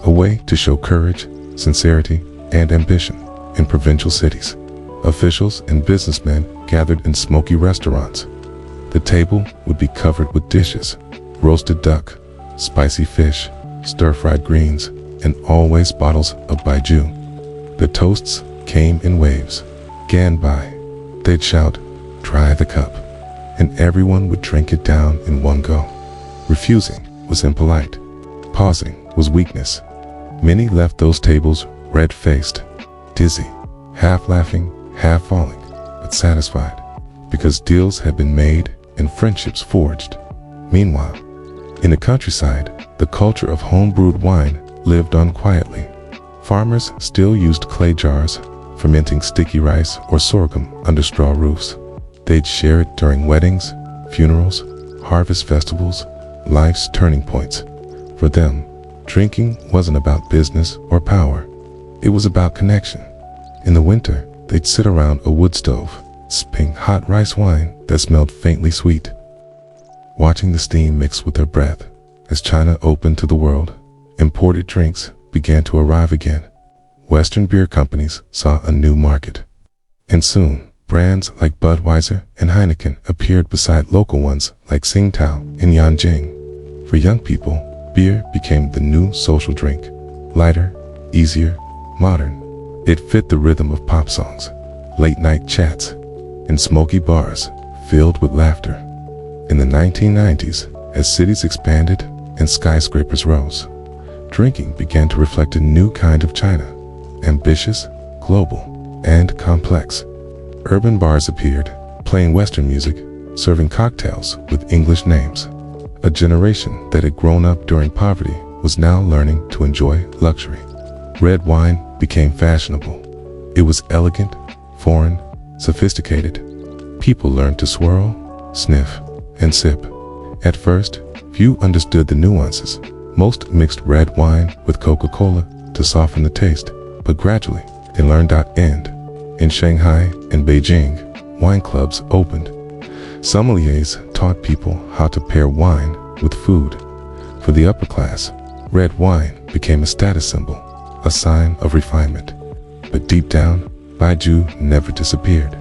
a way to show courage, sincerity, and ambition. In provincial cities, officials and businessmen gathered in smoky restaurants. The table would be covered with dishes, roasted duck, spicy fish, stir-fried greens, and always bottles of baijiu. The toasts came in waves. Ganbai, they'd shout, "Try the cup," and everyone would drink it down in one go. Refusing was impolite. Pausing was weakness. Many left those tables red-faced, dizzy, half laughing, half falling, but satisfied, because deals had been made and friendships forged. Meanwhile, in the countryside, the culture of home-brewed wine lived on quietly. Farmers still used clay jars, fermenting sticky rice or sorghum under straw roofs. They'd share it during weddings, funerals, harvest festivals, life's turning points. For them, drinking wasn't about business or power. It was about connection. In the winter, they'd sit around a wood stove, sipping hot rice wine that smelled faintly sweet, watching the steam mix with their breath. As China opened to the world, imported drinks began to arrive again. Western beer companies saw a new market. And soon, brands like Budweiser and Heineken appeared beside local ones like Tsingtao and Yanjing. For young people, beer became the new social drink. Lighter, easier, modern. It fit the rhythm of pop songs, late-night chats, and smoky bars filled with laughter. In the 1990s, as cities expanded and skyscrapers rose, drinking began to reflect a new kind of China, ambitious, global, and complex. Urban bars appeared, playing Western music, serving cocktails with English names. A generation that had grown up during poverty was now learning to enjoy luxury. Red wine became fashionable. It was elegant, foreign, sophisticated. People learned to swirl, sniff, and sip. At first, few understood the nuances. Most mixed red wine with Coca-Cola to soften the taste, but gradually they learned. In Shanghai and Beijing, wine clubs opened. Sommeliers taught people how to pair wine with food. For the upper class, red wine became a status symbol, a sign of refinement. But deep down, baijiu never disappeared.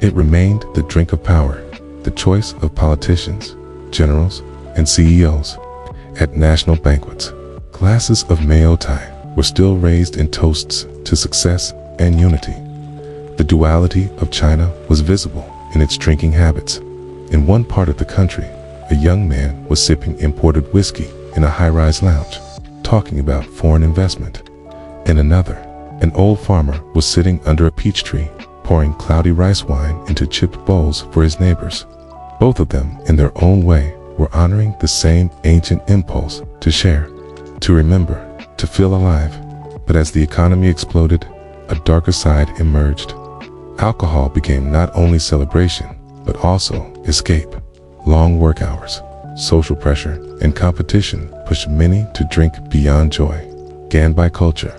It remained the drink of power, the choice of politicians, generals, and CEOs. At national banquets, glasses of Mei Tai were still raised in toasts to success and unity. The duality of China was visible in its drinking habits. In one part of the country, a young man was sipping imported whiskey in a high-rise lounge, talking about foreign investment. In another, an old farmer was sitting under a peach tree, pouring cloudy rice wine into chipped bowls for his neighbors. Both of them, in their own way, were honoring the same ancient impulse to share, to remember, to feel alive. But as the economy exploded, a darker side emerged. Alcohol became not only celebration, but also escape. Long work hours, social pressure, and competition pushed many to drink beyond joy. Ganned by culture,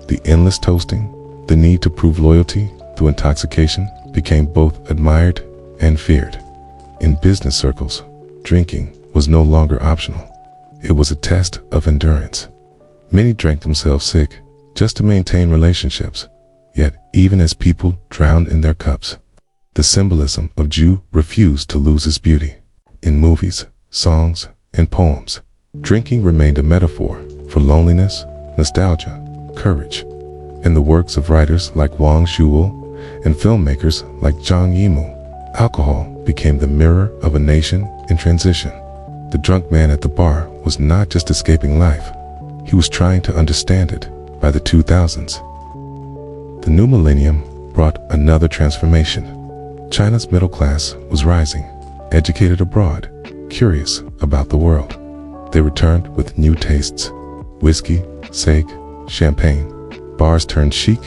the endless toasting, the need to prove loyalty through intoxication became both admired and feared. In business circles, drinking was no longer optional. It was a test of endurance. Many drank themselves sick just to maintain relationships. Yet, even as people drowned in their cups, the symbolism of Jew refused to lose its beauty. In movies, songs, and poems, drinking remained a metaphor for loneliness, nostalgia, courage. In the works of writers like Wang Shuo and filmmakers like Zhang Yimou, alcohol became the mirror of a nation in transition. The drunk man at the bar was not just escaping life, he was trying to understand it. By the 2000s, the new millennium brought another transformation. China's middle class was rising, educated abroad, curious about the world. They returned with new tastes: whiskey, sake, champagne. Bars turned chic,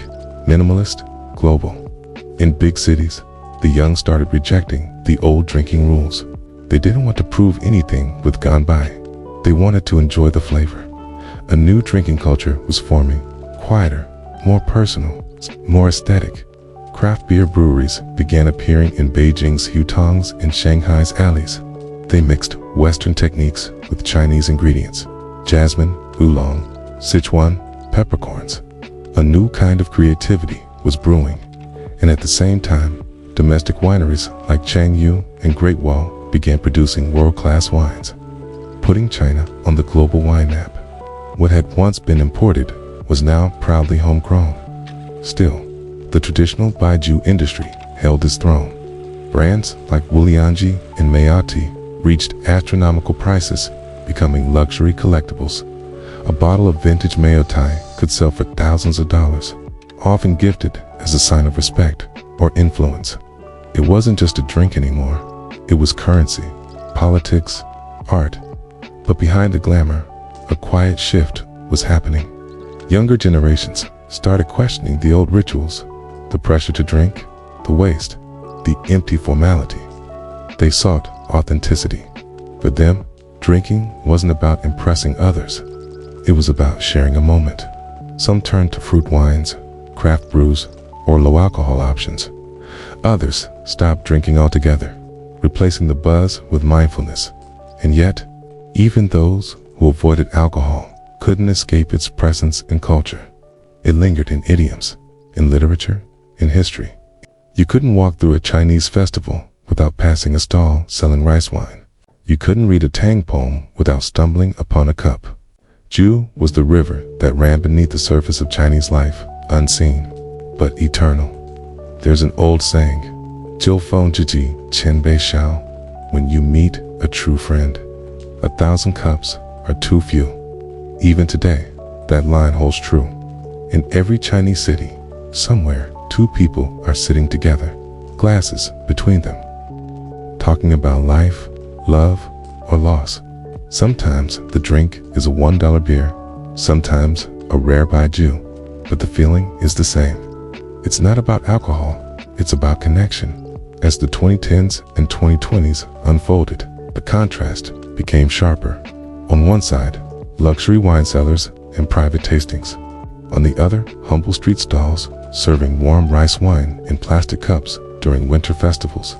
minimalist, global. In big cities, the young started rejecting the old drinking rules. They didn't want to prove anything with gone by. They wanted to enjoy the flavor. A new drinking culture was forming, quieter, more personal, more aesthetic. Craft beer breweries began appearing in Beijing's hutongs and Shanghai's alleys. They mixed Western techniques with Chinese ingredients: jasmine, oolong, Sichuan, peppercorns. A new kind of creativity was brewing, and at the same time, domestic wineries like Changyu and Great Wall began producing world-class wines, putting China on the global wine map. What had once been imported was now proudly homegrown. Still, the traditional baijiu industry held its throne. Brands like Wuliangji and Mayati reached astronomical prices, becoming luxury collectibles. A bottle of vintage Mayotai could sell for thousands of dollars, often gifted as a sign of respect or influence. It wasn't just a drink anymore. It was currency, politics, art. But behind the glamour, a quiet shift was happening. Younger generations started questioning the old rituals, the pressure to drink, the waste, the empty formality. They sought authenticity. For them, drinking wasn't about impressing others. It was about sharing a moment. Some turned to fruit wines, craft brews, or low-alcohol options. Others stopped drinking altogether, replacing the buzz with mindfulness. And yet, even those who avoided alcohol couldn't escape its presence in culture. It lingered in idioms, in literature, in history. You couldn't walk through a Chinese festival without passing a stall selling rice wine. You couldn't read a Tang poem without stumbling upon a cup. Ju was the river that ran beneath the surface of Chinese life, unseen, but eternal. There's an old saying, "Jiu feng zhi qian bei xiao." When you meet a true friend, 1,000 cups are too few. Even today, that line holds true. In every Chinese city, somewhere, two people are sitting together, glasses between them, talking about life, love, or loss. Sometimes the drink is a $1 beer, sometimes a rare baijiu, but the feeling is the same. It's not about alcohol, it's about connection. As the 2010s and 2020s unfolded, the contrast became sharper. On one side, luxury wine cellars and private tastings. On the other, humble street stalls serving warm rice wine in plastic cups during winter festivals.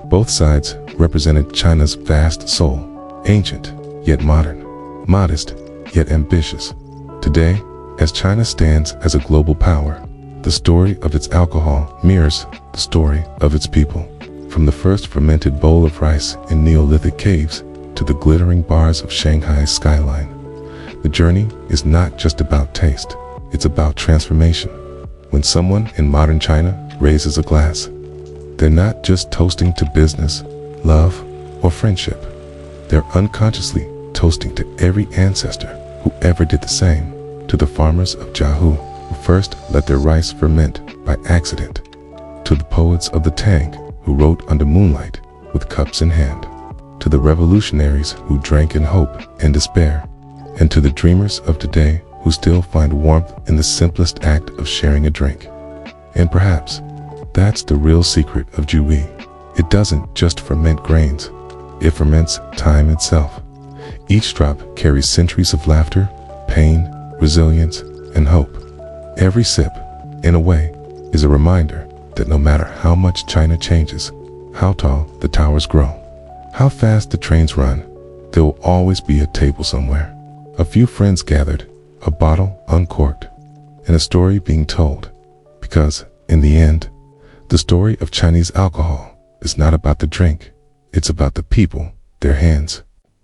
Both sides represented China's vast soul, ancient yet modern, modest yet ambitious. Today, as China stands as a global power, the story of its alcohol mirrors the story of its people. From the first fermented bowl of rice in Neolithic caves to the glittering bars of Shanghai's skyline, the journey is not just about taste, it's about transformation. When someone in modern China raises a glass, they're not just toasting to business, love, or friendship. They're unconsciously toasting to every ancestor who ever did the same, to the farmers of Jiahu who first let their rice ferment by accident, to the poets of the Tang who wrote under moonlight with cups in hand, to the revolutionaries who drank in hope and despair, and to the dreamers of today who still find warmth in the simplest act of sharing a drink. And perhaps, That's the real secret of Jui. It doesn't just ferment grains. It ferments time itself. Each drop carries centuries of laughter, pain, resilience, and hope. Every sip, in a way, is a reminder that no matter how much China changes, how tall the towers grow, how fast the trains run, there will always be a table somewhere, a few friends gathered, a bottle uncorked, and a story being told. Because, in the end, the story of Chinese alcohol is not about the drink. It's about the people, their hands,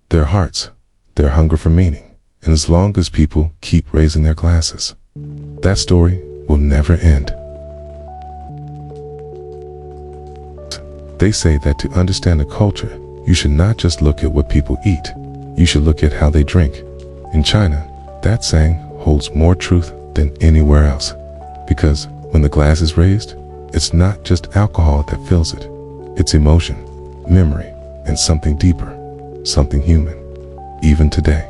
their hearts, their hunger for meaning. And as long as people keep raising their glasses, that story will never end. They say that to understand a culture, you should not just look at what people eat, you should look at how they drink. In China, that saying holds more truth than anywhere else. Because when the glass is raised, it's not just alcohol that fills it. It's emotion, memory, and something deeper, something human. Even today,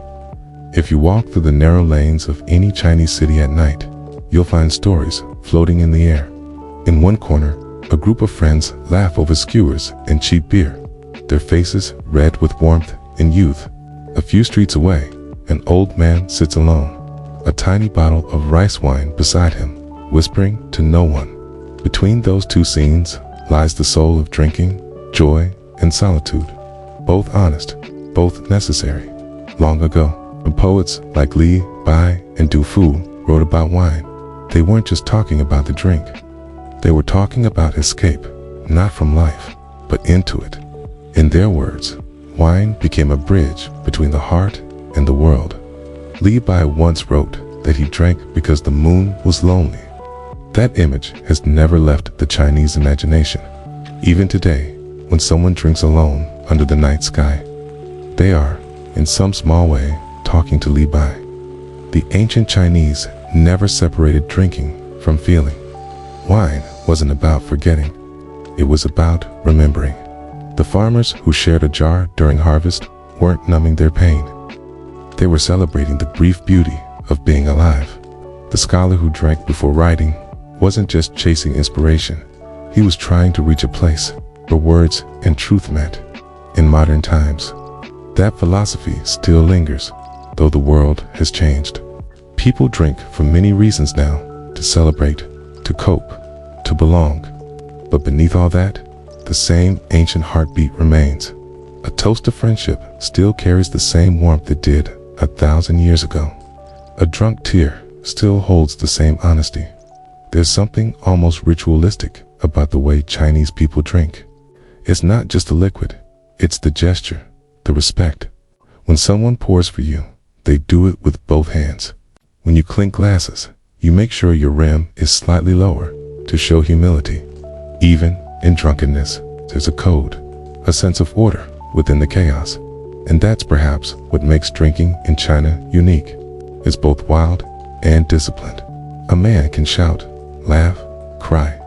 if you walk through the narrow lanes of any Chinese city at night, you'll find stories floating in the air. In one corner, a group of friends laugh over skewers and cheap beer, their faces red with warmth and youth. A few streets away, an old man sits alone, a tiny bottle of rice wine beside him, whispering to no one. Between those two scenes lies the soul of drinking, joy, and solitude, both honest, both necessary. Long ago, when poets like Li Bai and Du Fu wrote about wine, they weren't just talking about the drink. They were talking about escape, not from life, but into it. In their words, wine became a bridge between the heart and the world. Li Bai once wrote that he drank because the moon was lonely. That image has never left the Chinese imagination. Even today, when someone drinks alone under the night sky, they are, in some small way, talking to Li Bai. The ancient Chinese never separated drinking from feeling. Wine wasn't about forgetting. It was about remembering. The farmers who shared a jar during harvest weren't numbing their pain. They were celebrating the brief beauty of being alive. The scholar who drank before writing wasn't just chasing inspiration. He was trying to reach a place where words and truth met. In modern times, that philosophy still lingers, though the world has changed. People drink for many reasons now: to celebrate, to cope, to belong. But beneath all that, the same ancient heartbeat remains. A toast to friendship still carries the same warmth it did 1,000 years ago. A drunk tear still holds the same honesty. There's something almost ritualistic about the way Chinese people drink. It's not just the liquid, it's the gesture, the respect. When someone pours for you, they do it with both hands. When you clink glasses, you make sure your rim is slightly lower to show humility. Even in drunkenness, there's a code, a sense of order within the chaos. And that's perhaps what makes drinking in China unique. It's both wild and disciplined. A man can shout, laugh, cry,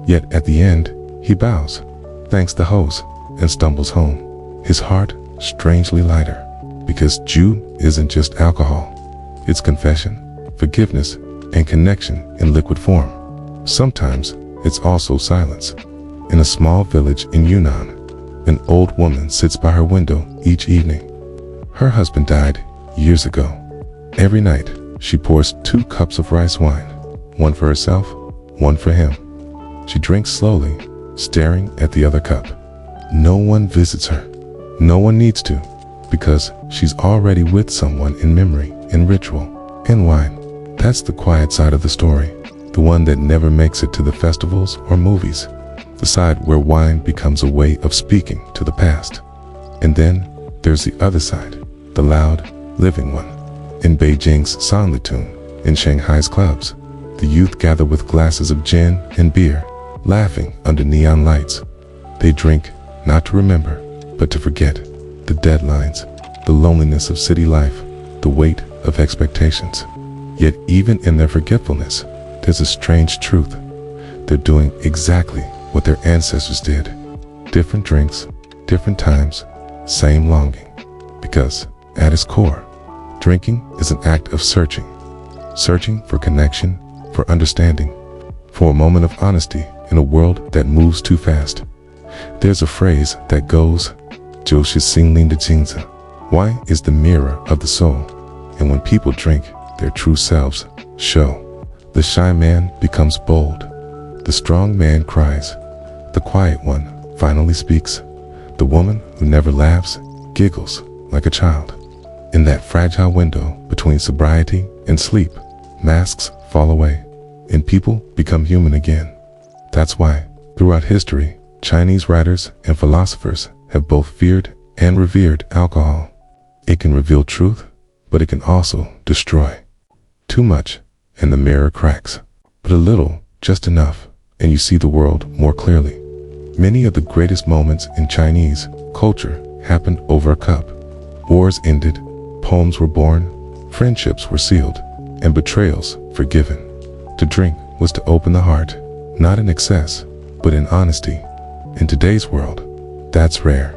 yet at the end, he bows, thanks the host, and stumbles home. His heart strangely lighter, because Jew isn't just alcohol. It's confession, forgiveness, and connection in liquid form. Sometimes it's also silence. In a small village in Yunnan, an old woman sits by her window each evening. Her husband died years ago. Every night, she pours 2 cups of rice wine, one for herself, one for him. She drinks slowly, staring at the other cup. No one visits her. No one needs to, because she's already with someone in memory, in ritual, in wine. That's the quiet side of the story, the one that never makes it to the festivals or movies, the side where wine becomes a way of speaking to the past. And then there's the other side, the loud, living one. In Beijing's Sanlitun, in Shanghai's clubs, the youth gather with glasses of gin and beer, laughing under neon lights. They drink not to remember, but to forget the deadlines, the loneliness of city life, the weight of expectations. Yet even in their forgetfulness, there's a strange truth. They're doing exactly what their ancestors did. Different drinks, different times, same longing. Because at its core, drinking is an act of searching for connection, for understanding, for a moment of honesty in a world that moves too fast. There's a phrase that goes, 就是心灵的镜子. Wine is the mirror of the soul, and when people drink, their true selves show. The shy man becomes bold. The strong man cries. The quiet one finally speaks. The woman who never laughs giggles like a child. In that fragile window between sobriety and sleep, masks fall away, and people become human again. That's why, throughout history, Chinese writers and philosophers have both feared and revered alcohol. It can reveal truth, but it can also destroy. Too much, and the mirror cracks. But a little, just enough, and you see the world more clearly. Many of the greatest moments in Chinese culture happened over a cup. Wars ended, poems were born, friendships were sealed, and betrayals forgiven. To drink was to open the heart, not in excess, but in honesty. In today's world, that's rare.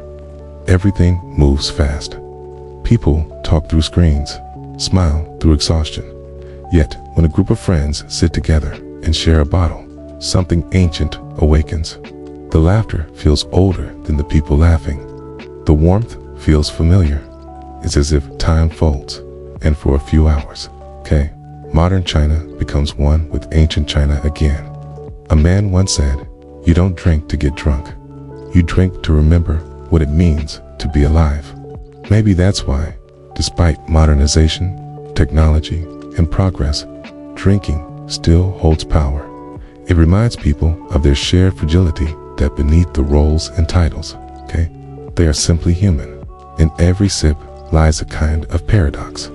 Everything moves fast. People talk through screens, smile through exhaustion. Yet, when a group of friends sit together and share a bottle, something ancient awakens. The laughter feels older than the people laughing. The warmth feels familiar. It's as if time folds, and for a few hours, modern China becomes one with ancient China again. A man once said, "You don't drink to get drunk. You drink to remember what it means to be alive." Maybe that's why, despite modernization, technology, and progress, drinking still holds power. It reminds people of their shared fragility that beneath the roles and titles, they are simply human. In every sip lies a kind of paradox.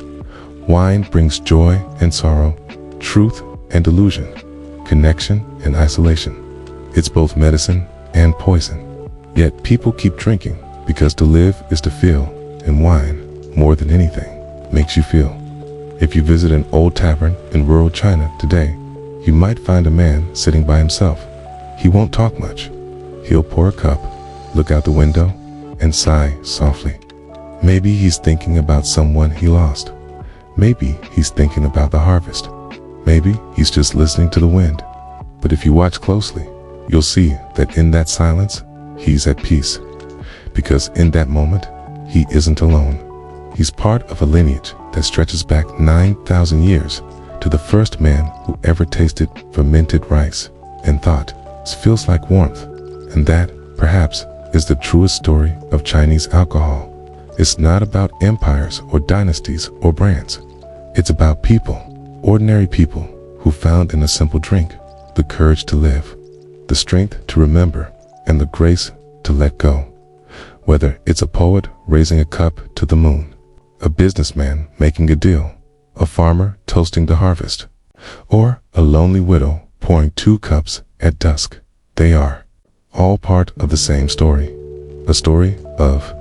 Wine brings joy and sorrow, truth and delusion, connection and isolation. It's both medicine and poison. Yet people keep drinking because to live is to feel, and wine, more than anything, makes you feel. If you visit an old tavern in rural China today, you might find a man sitting by himself. He won't talk much. He'll pour a cup, look out the window, and sigh softly. Maybe he's thinking about someone he lost. Maybe he's thinking about the harvest. Maybe he's just listening to the wind. But if you watch closely, you'll see that in that silence, he's at peace. Because in that moment, he isn't alone. He's part of a lineage that stretches back 9,000 years to the first man who ever tasted fermented rice and thought, "This feels like warmth." And that, perhaps, is the truest story of Chinese alcohol. It's not about empires or dynasties or brands. It's about people, ordinary people, who found in a simple drink the courage to live, the strength to remember, and the grace to let go. Whether it's a poet raising a cup to the moon, a businessman making a deal, a farmer toasting the harvest, or a lonely widow pouring 2 cups at dusk, they are all part of the same story. A story of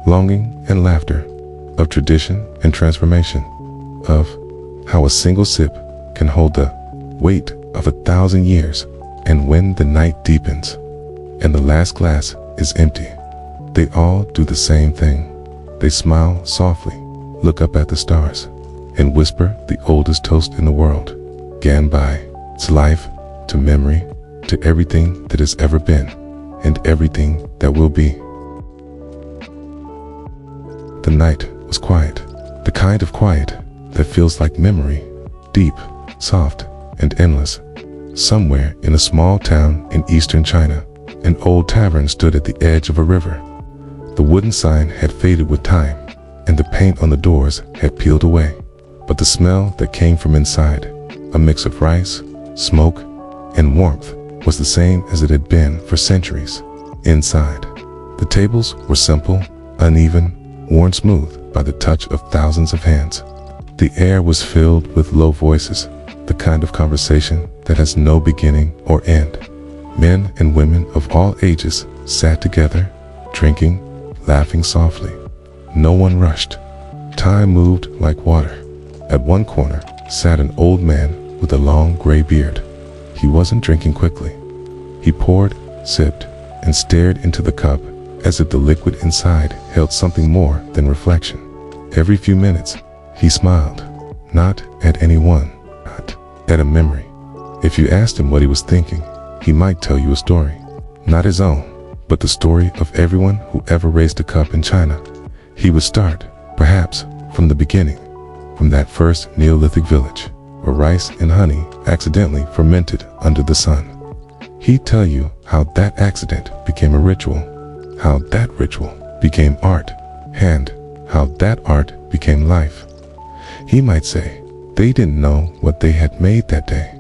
longing and laughter, of tradition and transformation, of how a single sip can hold the weight of 1,000 years, and when the night deepens and the last glass is empty, they all do the same thing. They smile softly, look up at the stars, and whisper the oldest toast in the world, Ganbai, to life, to memory, to everything that has ever been, and everything that will be. The night was quiet, the kind of quiet that feels like memory, deep, soft, and endless. Somewhere in a small town in eastern China, an old tavern stood at the edge of a river. The wooden sign had faded with time, and the paint on the doors had peeled away. But the smell that came from inside, a mix of rice, smoke, and warmth, was the same as it had been for centuries. Inside, the tables were simple, uneven, worn smooth by the touch of thousands of hands. The air was filled with low voices, the kind of conversation that has no beginning or end. Men and women of all ages sat together, drinking, laughing softly. No one rushed. Time moved like water. At one corner sat an old man with a long gray beard. He wasn't drinking quickly. He poured, sipped, and stared into the cup as if the liquid inside held something more than reflection. Every few minutes, he smiled, not at anyone, but at a memory. If you asked him what he was thinking, he might tell you a story. Not his own, but the story of everyone who ever raised a cup in China. He would start, perhaps, from the beginning, from that first Neolithic village, where rice and honey accidentally fermented under the sun. He'd tell you how that accident became a ritual, how that ritual became art, and how that art became life. He might say they didn't know what they had made that day.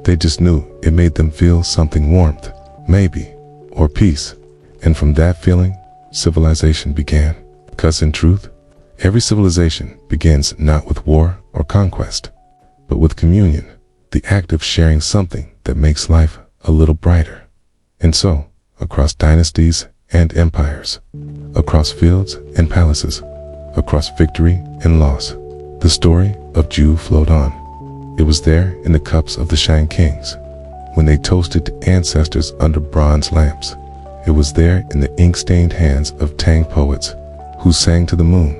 They just knew it made them feel something, warmth, maybe, or peace. And from that feeling, civilization began. Because in truth, every civilization begins not with war or conquest, but with communion, the act of sharing something that makes life a little brighter. And so, across dynasties and empires, across fields and palaces, across victory and loss, the story of Jew flowed on. It was there in the cups of the Shang kings, when they toasted ancestors under bronze lamps. It was there in the ink-stained hands of Tang poets who sang to the moon.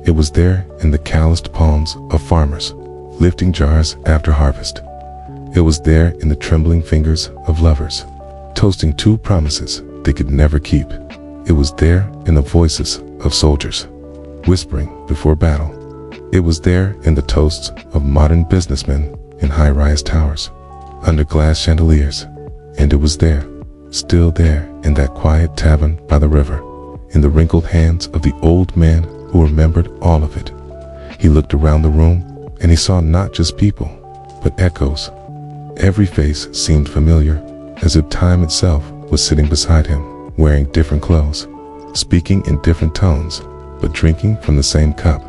It was there in the calloused palms of farmers lifting jars after harvest. It was there in the trembling fingers of lovers toasting two promises they could never keep. It was there in the voices of soldiers whispering before battle. It was there in the toasts of modern businessmen in high-rise towers, under glass chandeliers. And it was there, still there, in that quiet tavern by the river, in the wrinkled hands of the old man who remembered all of it. He looked around the room, and he saw not just people, but echoes. Every face seemed familiar, as if time itself was sitting beside him, wearing different clothes, speaking in different tones, but drinking from the same cup.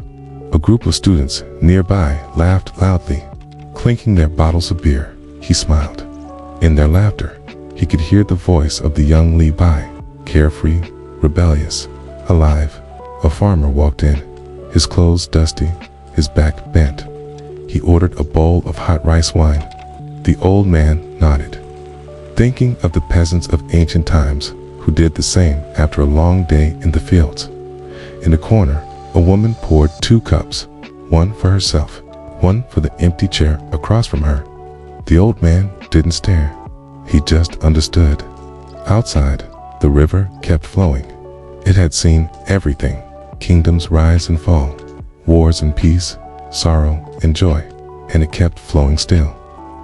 A group of students nearby laughed loudly, clinking their bottles of beer. He smiled. In their laughter, he could hear the voice of the young Li Bai, carefree, rebellious, alive. A farmer walked in, his clothes dusty, his back bent. He ordered a bowl of hot rice wine. The old man nodded, thinking of the peasants of ancient times who did the same after a long day in the fields. In a corner, a woman poured 2 cups, one for herself, one for the empty chair across from her. The old man didn't stare. He just understood. Outside, the river kept flowing. It had seen everything: kingdoms rise and fall, wars and peace, sorrow and joy, and it kept flowing still.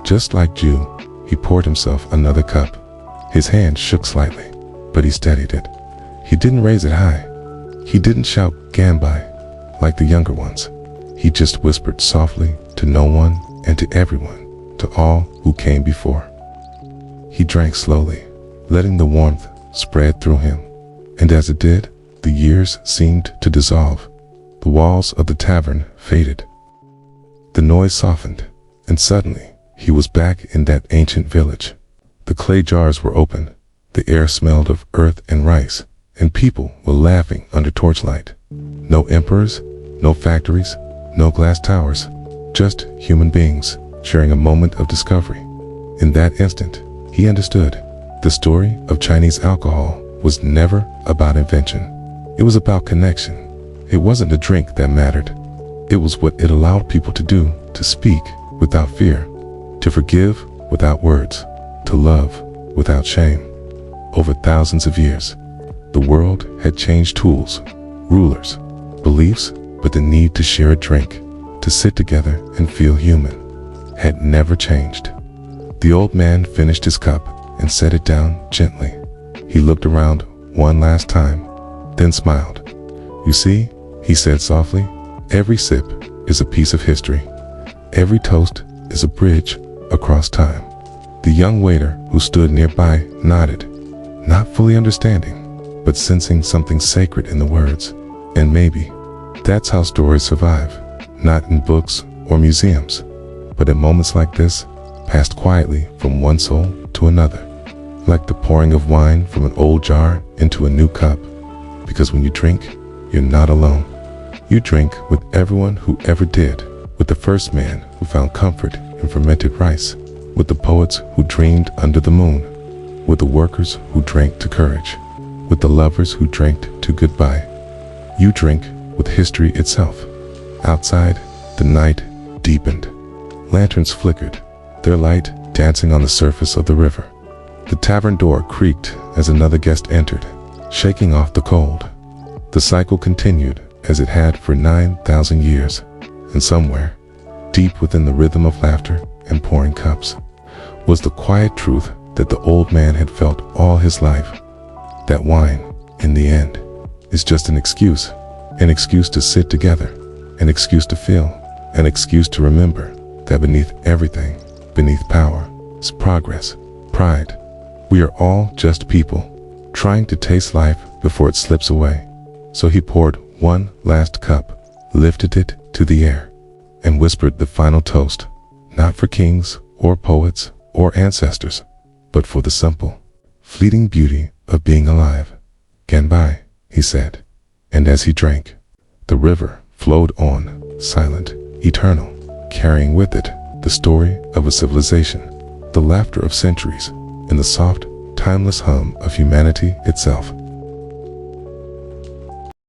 Just like Jew, he poured himself another cup. His hand shook slightly, but he steadied it. He didn't raise it high. He didn't shout Ganbai like the younger ones. He just whispered softly to no one and to everyone, to all who came before. He drank slowly, letting the warmth spread through him. And as it did, the years seemed to dissolve. The walls of the tavern faded. The noise softened, and suddenly he was back in that ancient village. The clay jars were open. The air smelled of earth and rice, and people were laughing under torchlight. No emperors, no factories, no glass towers, just human beings sharing a moment of discovery. In that instant, he understood. The story of Chinese alcohol was never about invention. It was about connection. It wasn't the drink that mattered. It was what it allowed people to do, to speak without fear, to forgive without words, to love without shame. Over thousands of years, the world had changed tools, rulers, beliefs, but the need to share a drink, to sit together and feel human, had never changed. The old man finished his cup and set it down gently. He looked around one last time, then smiled. "You see," he said softly, "every sip is a piece of history. Every toast is a bridge across time." The young waiter who stood nearby nodded, not fully understanding, but sensing something sacred in the words. And maybe that's how stories survive, not in books or museums, but in moments like this, passed quietly from one soul to another, like the pouring of wine from an old jar into a new cup. Because when you drink, you're not alone. You drink with everyone who ever did, with the first man who found comfort in fermented rice, with the poets who dreamed under the moon, with the workers who drank to courage, with the lovers who drank to goodbye. You drink with history itself. Outside, the night deepened. Lanterns flickered, their light dancing on the surface of the river. The tavern door creaked as another guest entered, shaking off the cold. The cycle continued as it had for 9,000 years, and somewhere, deep within the rhythm of laughter and pouring cups, was the quiet truth that the old man had felt all his life. That wine, in the end, is just an excuse to sit together, an excuse to feel, an excuse to remember that beneath everything, beneath power, is progress, pride. We are all just people, trying to taste life before it slips away. So he poured one last cup, lifted it to the air, and whispered the final toast, not for kings or poets or ancestors, but for the simple, fleeting beauty of being alive. "Ganbai," he said, and as he drank, the river flowed on, silent, eternal, carrying with it the story of a civilization, the laughter of centuries, and the soft, timeless hum of humanity itself.